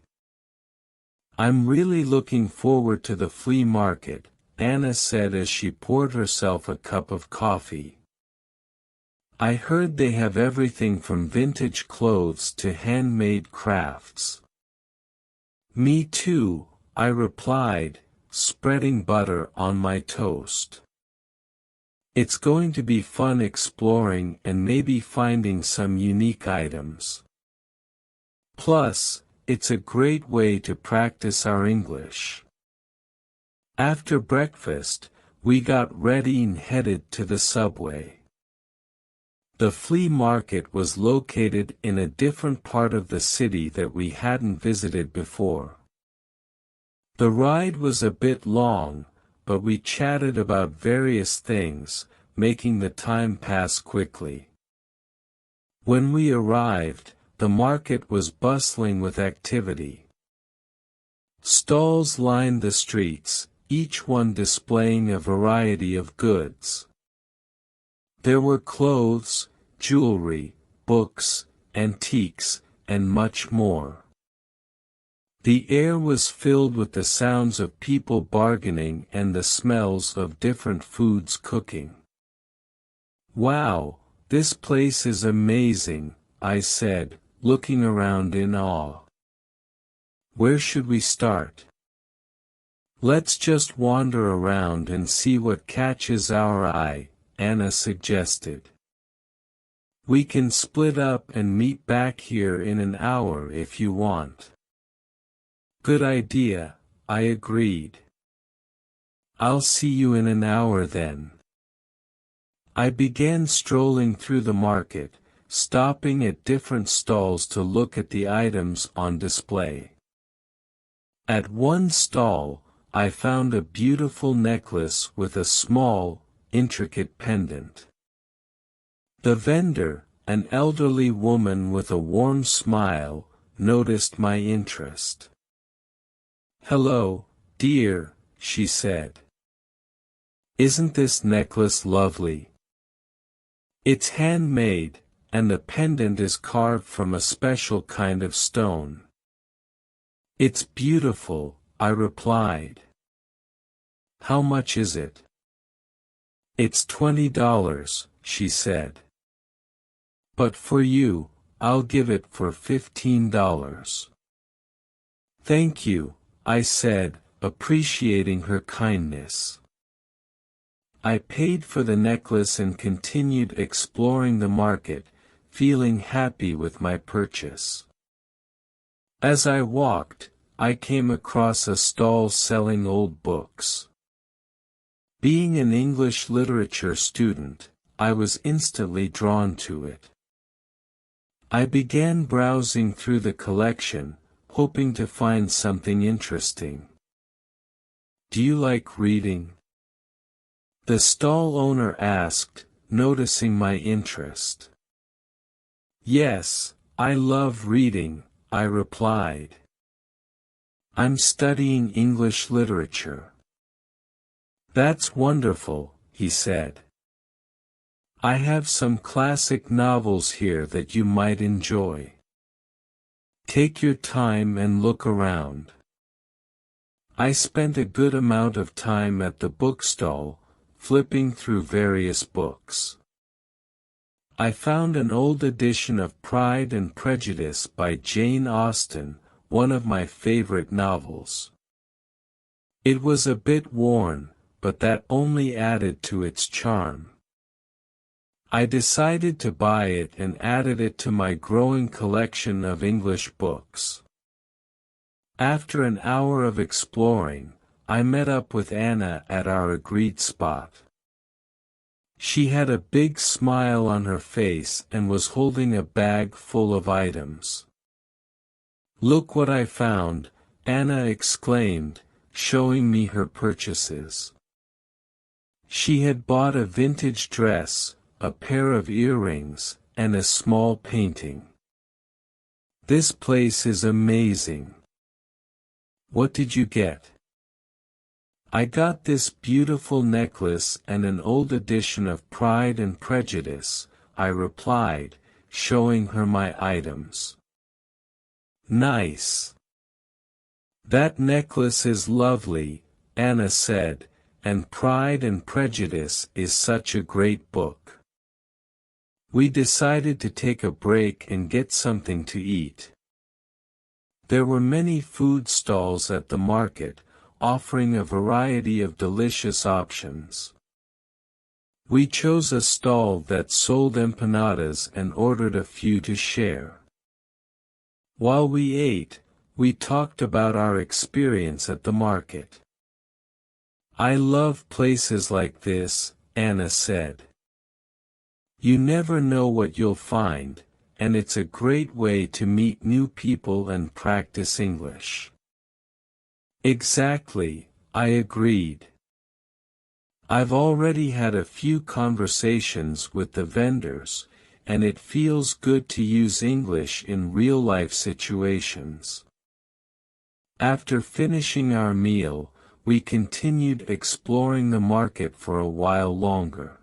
"I'm really looking forward to the flea market," Anna said as she poured herself a cup of coffee. "I heard they have everything from vintage clothes to handmade crafts." "Me too," I replied, spreading butter on my toast. "It's going to be fun exploring and maybe finding some unique items. Plus, it's a great way to practice our English." After breakfast, we got ready and headed to the subway. The flea market was located in a different part of the city that we hadn't visited before. The ride was a bit long, but we chatted about various things, making the time pass quickly. When we arrived, the market was bustling with activity. Stalls lined the streets, each one displaying a variety of goods. There were clothes, jewelry, books, antiques, and much more. The air was filled with the sounds of people bargaining and the smells of different foods cooking. "Wow, this place is amazing," I said, looking around in awe. "Where should we start?" "Let's just wander around and see what catches our eye," Anna suggested. "We can split up and meet back here in an hour if you want." "Good idea," I agreed. "I'll see you in an hour then." I began strolling through the market, stopping at different stalls to look at the items on display. At one stall, I found a beautiful necklace with a small, intricate pendant. The vendor, an elderly woman with a warm smile, noticed my interest. "Hello, dear," she said. "Isn't this necklace lovely? It's handmade, and the pendant is carved from a special kind of stone." "It's beautiful," I replied. "How much is it?" "It's $20, she said. "But for you, I'll give it for $15. "Thank you," I said, appreciating her kindness. I paid for the necklace and continued exploring the market, feeling happy with my purchase. As I walked, I came across a stall selling old books. Being an English literature student, I was instantly drawn to it. I began browsing through the collection, hoping to find something interesting. "Do you like reading?" the stall owner asked, noticing my interest. "Yes, I love reading," I replied. "I'm studying English literature." "That's wonderful," he said. "I have some classic novels here that you might enjoy. Take your time and look around." I spent a good amount of time at the bookstall, flipping through various books. I found an old edition of Pride and Prejudice by Jane Austen, one of my favorite novels. It was a bit worn, but that only added to its charm. I decided to buy it and added it to my growing collection of English books. After an hour of exploring, I met up with Anna at our agreed spot. She had a big smile on her face and was holding a bag full of items. "Look what I found," Anna exclaimed, showing me her purchases. She had bought a vintage dress, a pair of earrings, and a small painting. "This place is amazing." "What did you get?" "I got this beautiful necklace and an old edition of Pride and Prejudice," I replied, showing her my items. "Nice. That necklace is lovely," Anna said, "and Pride and Prejudice is such a great book." We decided to take a break and get something to eat. There were many food stalls at the market, offering a variety of delicious options. We chose a stall that sold empanadas and ordered a few to share. While we ate, we talked about our experience at the market. "I love places like this," Anna said. "You never know what you'll find, and it's a great way to meet new people and practice English." "Exactly," I agreed. "I've already had a few conversations with the vendors, and it feels good to use English in real-life situations." After finishing our meal, we continued exploring the market for a while longer.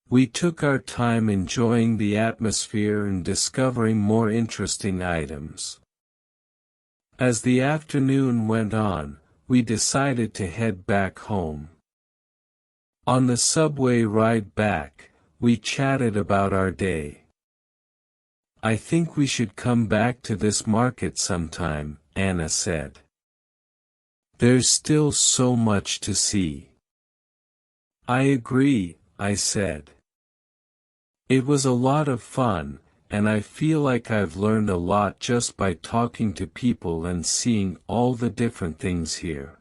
We took our time enjoying the atmosphere and discovering more interesting items. As the afternoon went on, we decided to head back home. On the subway ride back, we chatted about our day. "I think we should come back to this market sometime," Anna said. "There's still so much to see." "I agree," I said. "It was a lot of fun, and I feel like I've learned a lot just by talking to people and seeing all the different things here."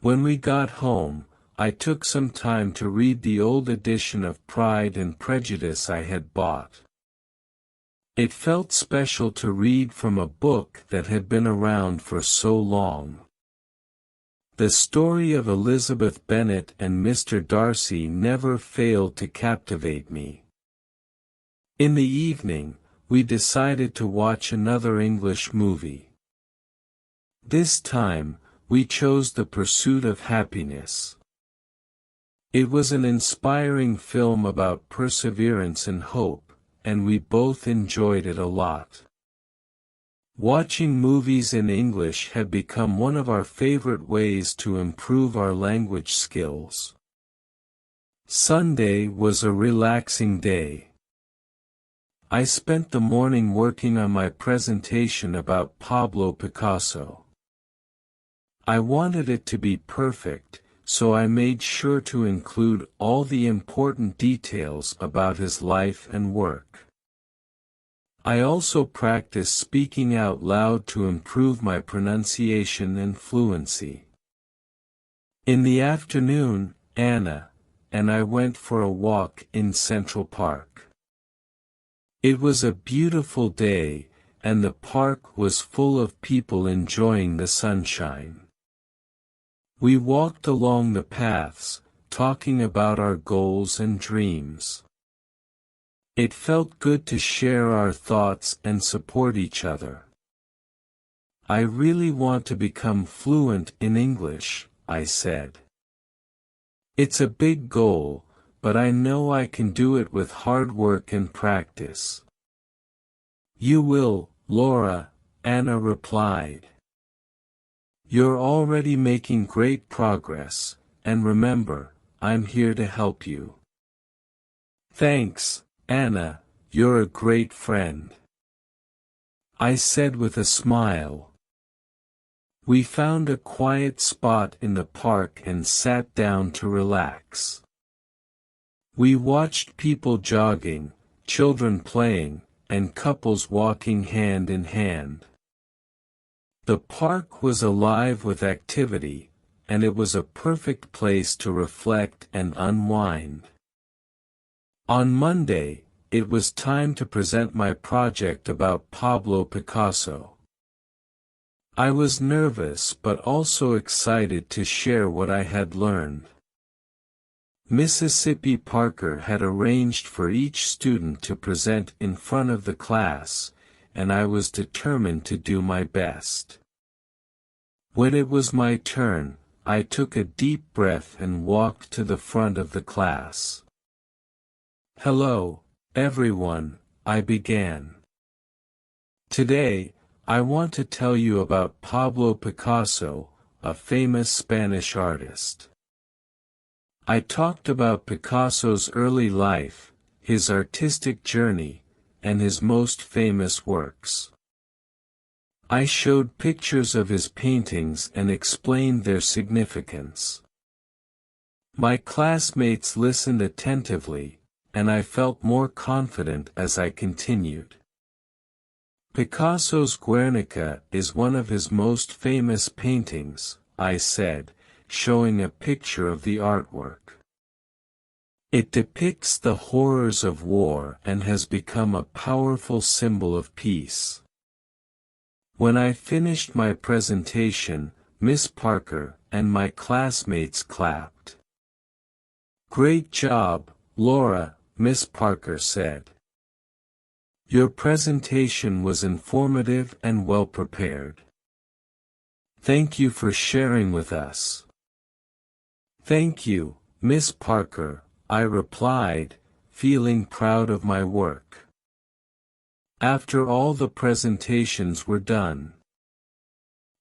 When we got home, I took some time to read the old edition of Pride and Prejudice I had bought. It felt special to read from a book that had been around for so long. The story of Elizabeth Bennet and Mr. Darcy never failed to captivate me. In the evening, we decided to watch another English movie. This time, we chose The Pursuit of Happiness. It was an inspiring film about perseverance and hope, and we both enjoyed it a lot. Watching movies in English had become one of our favorite ways to improve our language skills. Sunday was a relaxing day. I spent the morning working on my presentation about Pablo Picasso. I wanted it to be perfect, so I made sure to include all the important details about his life and work. I also practiced speaking out loud to improve my pronunciation and fluency. In the afternoon, Anna and I went for a walk in Central Park. It was a beautiful day, and the park was full of people enjoying the sunshine. We walked along the paths, talking about our goals and dreams. It felt good to share our thoughts and support each other. I really want to become fluent in English, I said. It's a big goal, but I know I can do it with hard work and practice. You will, Laura, Anna replied. You're already making great progress, and remember, I'm here to help you. Thanks, Anna, you're a great friend, I said with a smile. We found a quiet spot in the park and sat down to relax. We watched people jogging, children playing, and couples walking hand in hand. The park was alive with activity, and it was a perfect place to reflect and unwind. On Monday, it was time to present my project about Pablo Picasso. I was nervous but also excited to share what I had learned. Mississippi Parker had arranged for each student to present in front of the class, and I was determined to do my best. When it was my turn, I took a deep breath and walked to the front of the class. Hello, everyone, I began. Today, I want to tell you about Pablo Picasso, a famous Spanish artist. I talked about Picasso's early life, his artistic journey, and his most famous works. I showed pictures of his paintings and explained their significance. My classmates listened attentively, and I felt more confident as I continued. Picasso's Guernica is one of his most famous paintings, I said, showing a picture of the artwork. It depicts the horrors of war and has become a powerful symbol of peace. When I finished my presentation, Miss Parker and my classmates clapped. Great job, Laura, Miss Parker said. Your presentation was informative and well prepared. Thank you for sharing with us. Thank you, Miss Parker, I replied, feeling proud of my work. After all the presentations were done,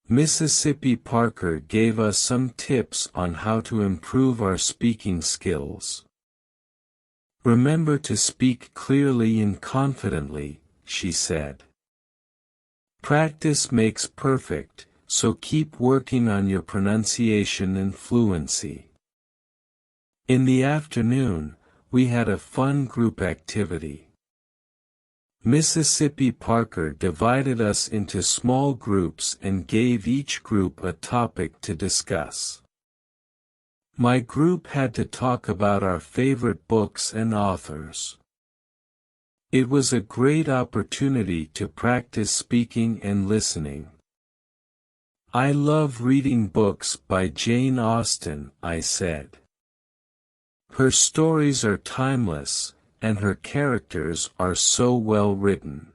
Mississippi Parker gave us some tips on how to improve our speaking skills. Remember to speak clearly and confidently, she said. Practice makes perfect, so keep working on your pronunciation and fluency. In the afternoon, we had a fun group activity. Mississippi Parker divided us into small groups and gave each group a topic to discuss. My group had to talk about our favorite books and authors. It was a great opportunity to practice speaking and listening. I love reading books by Jane Austen, I said. Her stories are timeless, and her characters are so well written.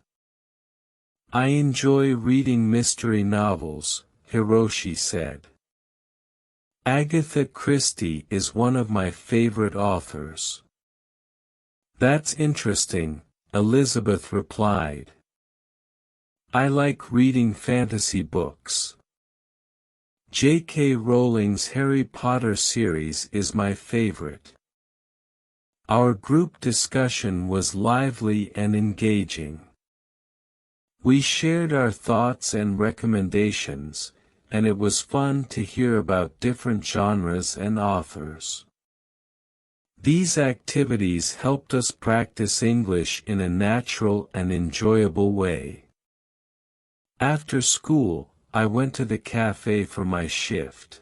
I enjoy reading mystery novels, Hiroshi said. Agatha Christie is one of my favorite authors. That's interesting, Elizabeth replied. I like reading fantasy books. J.K. Rowling's Harry Potter series is my favorite. Our group discussion was lively and engaging. We shared our thoughts and recommendations, and it was fun to hear about different genres and authors. These activities helped us practice English in a natural and enjoyable way. After school, I went to the cafe for my shift.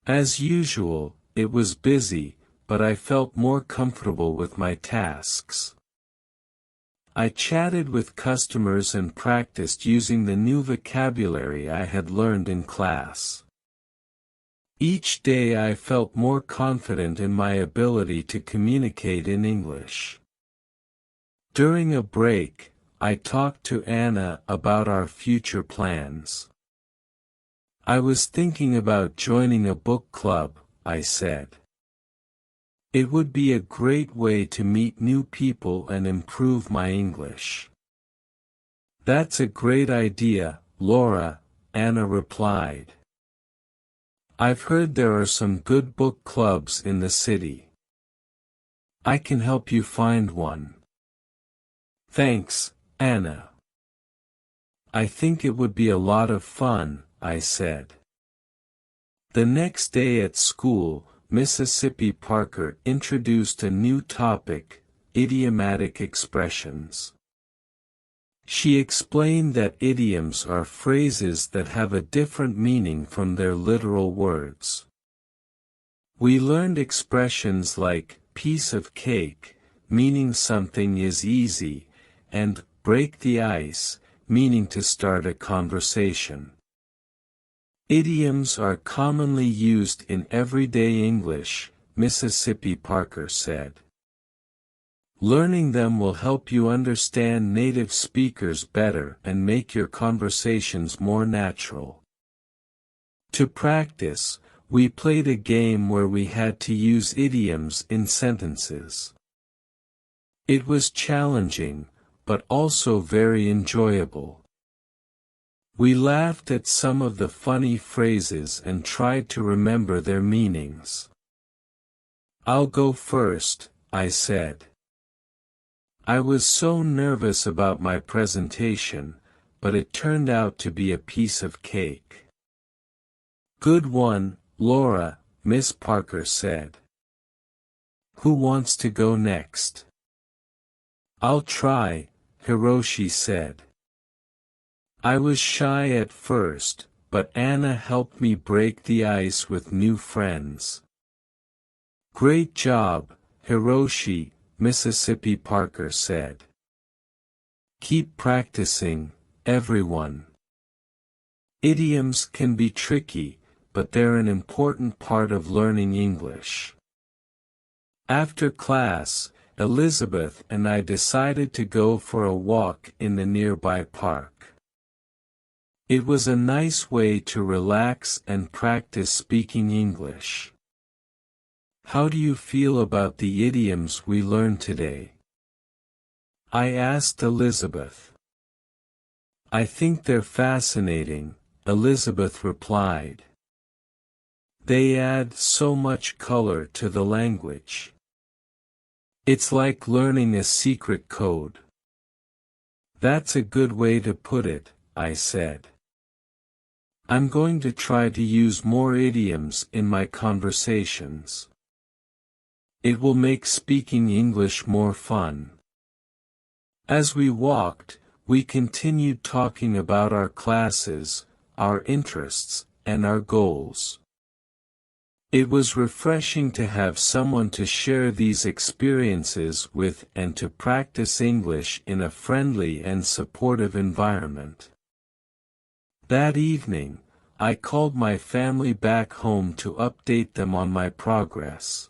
As usual, it was busy, but I felt more comfortable with my tasks. I chatted with customers and practiced using the new vocabulary I had learned in class. Each day I felt more confident in my ability to communicate in English. During a break, I talked to Anna about our future plans. I was thinking about joining a book club, I said. It would be a great way to meet new people and improve my English. That's a great idea, Laura, Anna replied. I've heard there are some good book clubs in the city. I can help you find one. Thanks, Anna. I think it would be a lot of fun, I said. The next day at school, Mississippi Parker introduced a new topic, idiomatic expressions. She explained that idioms are phrases that have a different meaning from their literal words. We learned expressions like, piece of cake, meaning something is easy, and, break the ice, meaning to start a conversation. Idioms are commonly used in everyday English, Mississippi Parker said. Learning them will help you understand native speakers better and make your conversations more natural. To practice, we played a game where we had to use idioms in sentences. It was challenging, but also very enjoyable. We laughed at some of the funny phrases and tried to remember their meanings. I'll go first, I said. I was so nervous about my presentation, but it turned out to be a piece of cake. Good one, Laura, Miss Parker said. Who wants to go next? I'll try, Hiroshi said. I was shy at first, but Anna helped me break the ice with new friends. Great job, Hiroshi, Mississippi Parker said. Keep practicing, everyone. Idioms can be tricky, but they're an important part of learning English. After class, Elizabeth and I decided to go for a walk in the nearby park. It was a nice way to relax and practice speaking English. How do you feel about the idioms we learned today? I asked Elizabeth. I think they're fascinating, Elizabeth replied. They add so much color to the language. It's like learning a secret code. That's a good way to put it, I said. I'm going to try to use more idioms in my conversations. It will make speaking English more fun. As we walked, we continued talking about our classes, our interests, and our goals. It was refreshing to have someone to share these experiences with and to practice English in a friendly and supportive environment. That evening, I called my family back home to update them on my progress.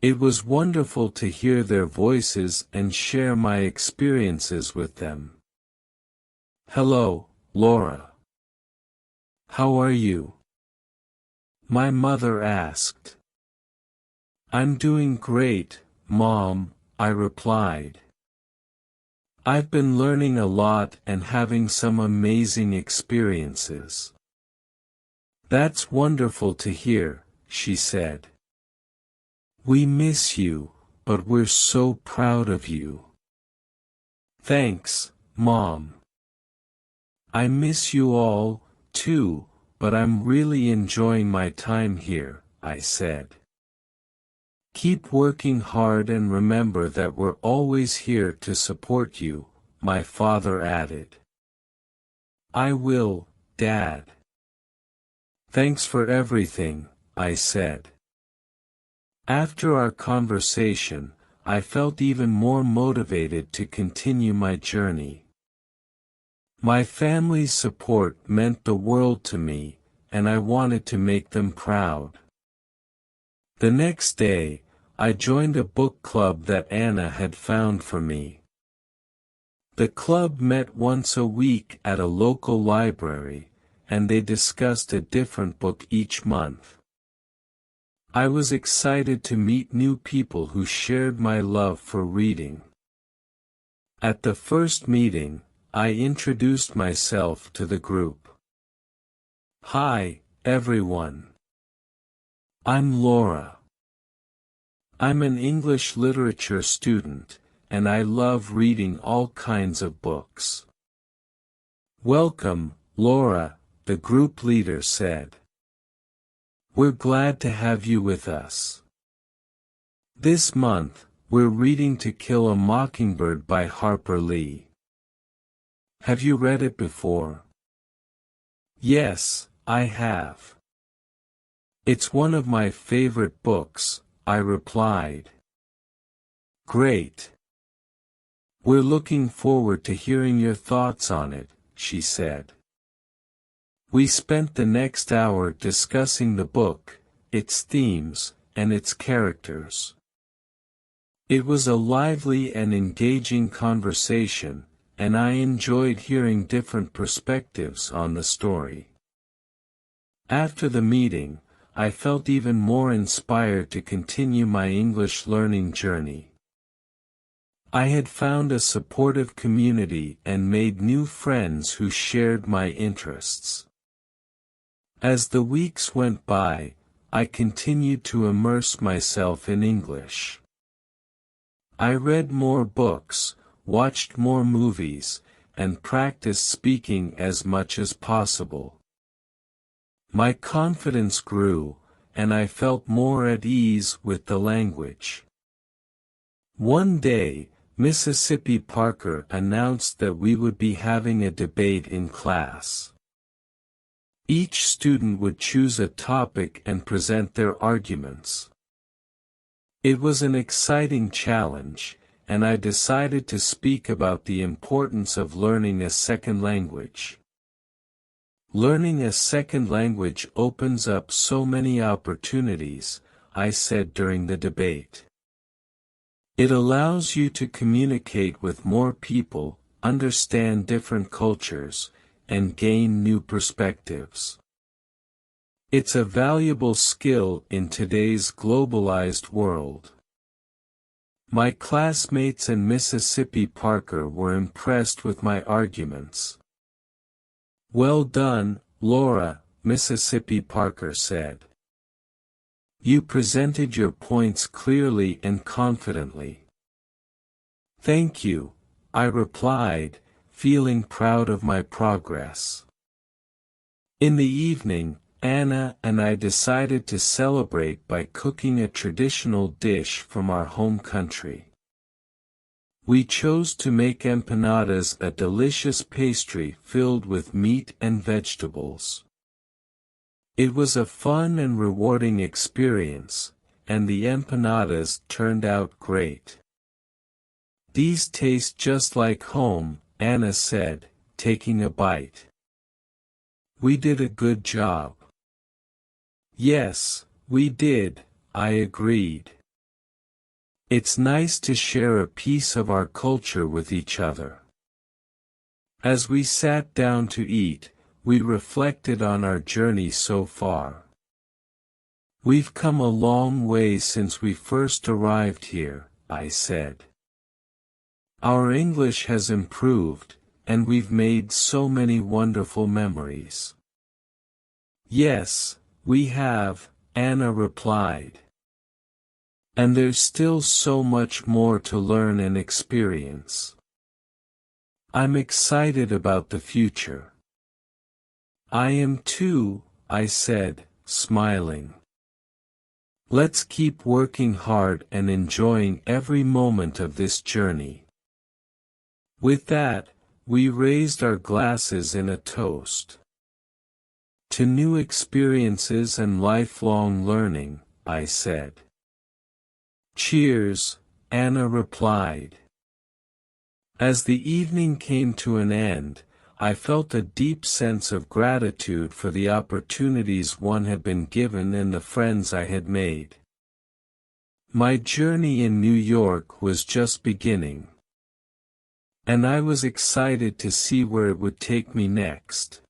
It was wonderful to hear their voices and share my experiences with them. Hello, Laura. How are you? My mother asked. I'm doing great, Mom, I replied. I've been learning a lot and having some amazing experiences. That's wonderful to hear, she said. We miss you, but we're so proud of you. Thanks, Mom. I miss you all, too, but I'm really enjoying my time here, I said. Keep working hard and remember that we're always here to support you, my father added. I will, Dad. Thanks for everything, I said. After our conversation, I felt even more motivated to continue my journey. My family's support meant the world to me, and I wanted to make them proud. The next day, I joined a book club that Anna had found for me. The club met once a week at a local library, and they discussed a different book each month. I was excited to meet new people who shared my love for reading. At the first meeting, I introduced myself to the group. Hi, everyone. I'm Laura. I'm an English literature student, and I love reading all kinds of books. Welcome, Laura, the group leader said. We're glad to have you with us. This month, we're reading To Kill a Mockingbird by Harper Lee. Have you read it before? Yes, I have. It's one of my favorite books, I replied. Great. We're looking forward to hearing your thoughts on it, she said. We spent the next hour discussing the book, its themes, and its characters. It was a lively and engaging conversation, and I enjoyed hearing different perspectives on the story. After the meeting, I felt even more inspired to continue my English learning journey. I had found a supportive community and made new friends who shared my interests. As the weeks went by, I continued to immerse myself in English. I read more books, watched more movies, and practiced speaking as much as possible. My confidence grew, and I felt more at ease with the language. One day, Mississippi Parker announced that we would be having a debate in class. Each student would choose a topic and present their arguments. It was an exciting challenge, and I decided to speak about the importance of learning a second language. Learning a second language opens up so many opportunities, I said during the debate. It allows you to communicate with more people, understand different cultures, and gain new perspectives. It's a valuable skill in today's globalized world. My classmates and Mississippi Parker were impressed with my arguments. Well done, Laura, Mississippi Parker said. You presented your points clearly and confidently. Thank you, I replied, feeling proud of my progress. In the evening, Anna and I decided to celebrate by cooking a traditional dish from our home country. We chose to make empanadas, a delicious pastry filled with meat and vegetables. It was a fun and rewarding experience, and the empanadas turned out great. These taste just like home, Anna said, taking a bite. We did a good job. Yes, we did, I agreed. It's nice to share a piece of our culture with each other. As we sat down to eat, we reflected on our journey so far. We've come a long way since we first arrived here, I said. Our English has improved, and we've made so many wonderful memories. Yes, we have, Anna replied. And there's still so much more to learn and experience. I'm excited about the future. I am too, I said, smiling. Let's keep working hard and enjoying every moment of this journey. With that, we raised our glasses in a toast. To new experiences and lifelong learning, I said. Cheers, Anna replied. As the evening came to an end, I felt a deep sense of gratitude for the opportunities one had been given and the friends I had made. My journey in New York was just beginning, and I was excited to see where it would take me next.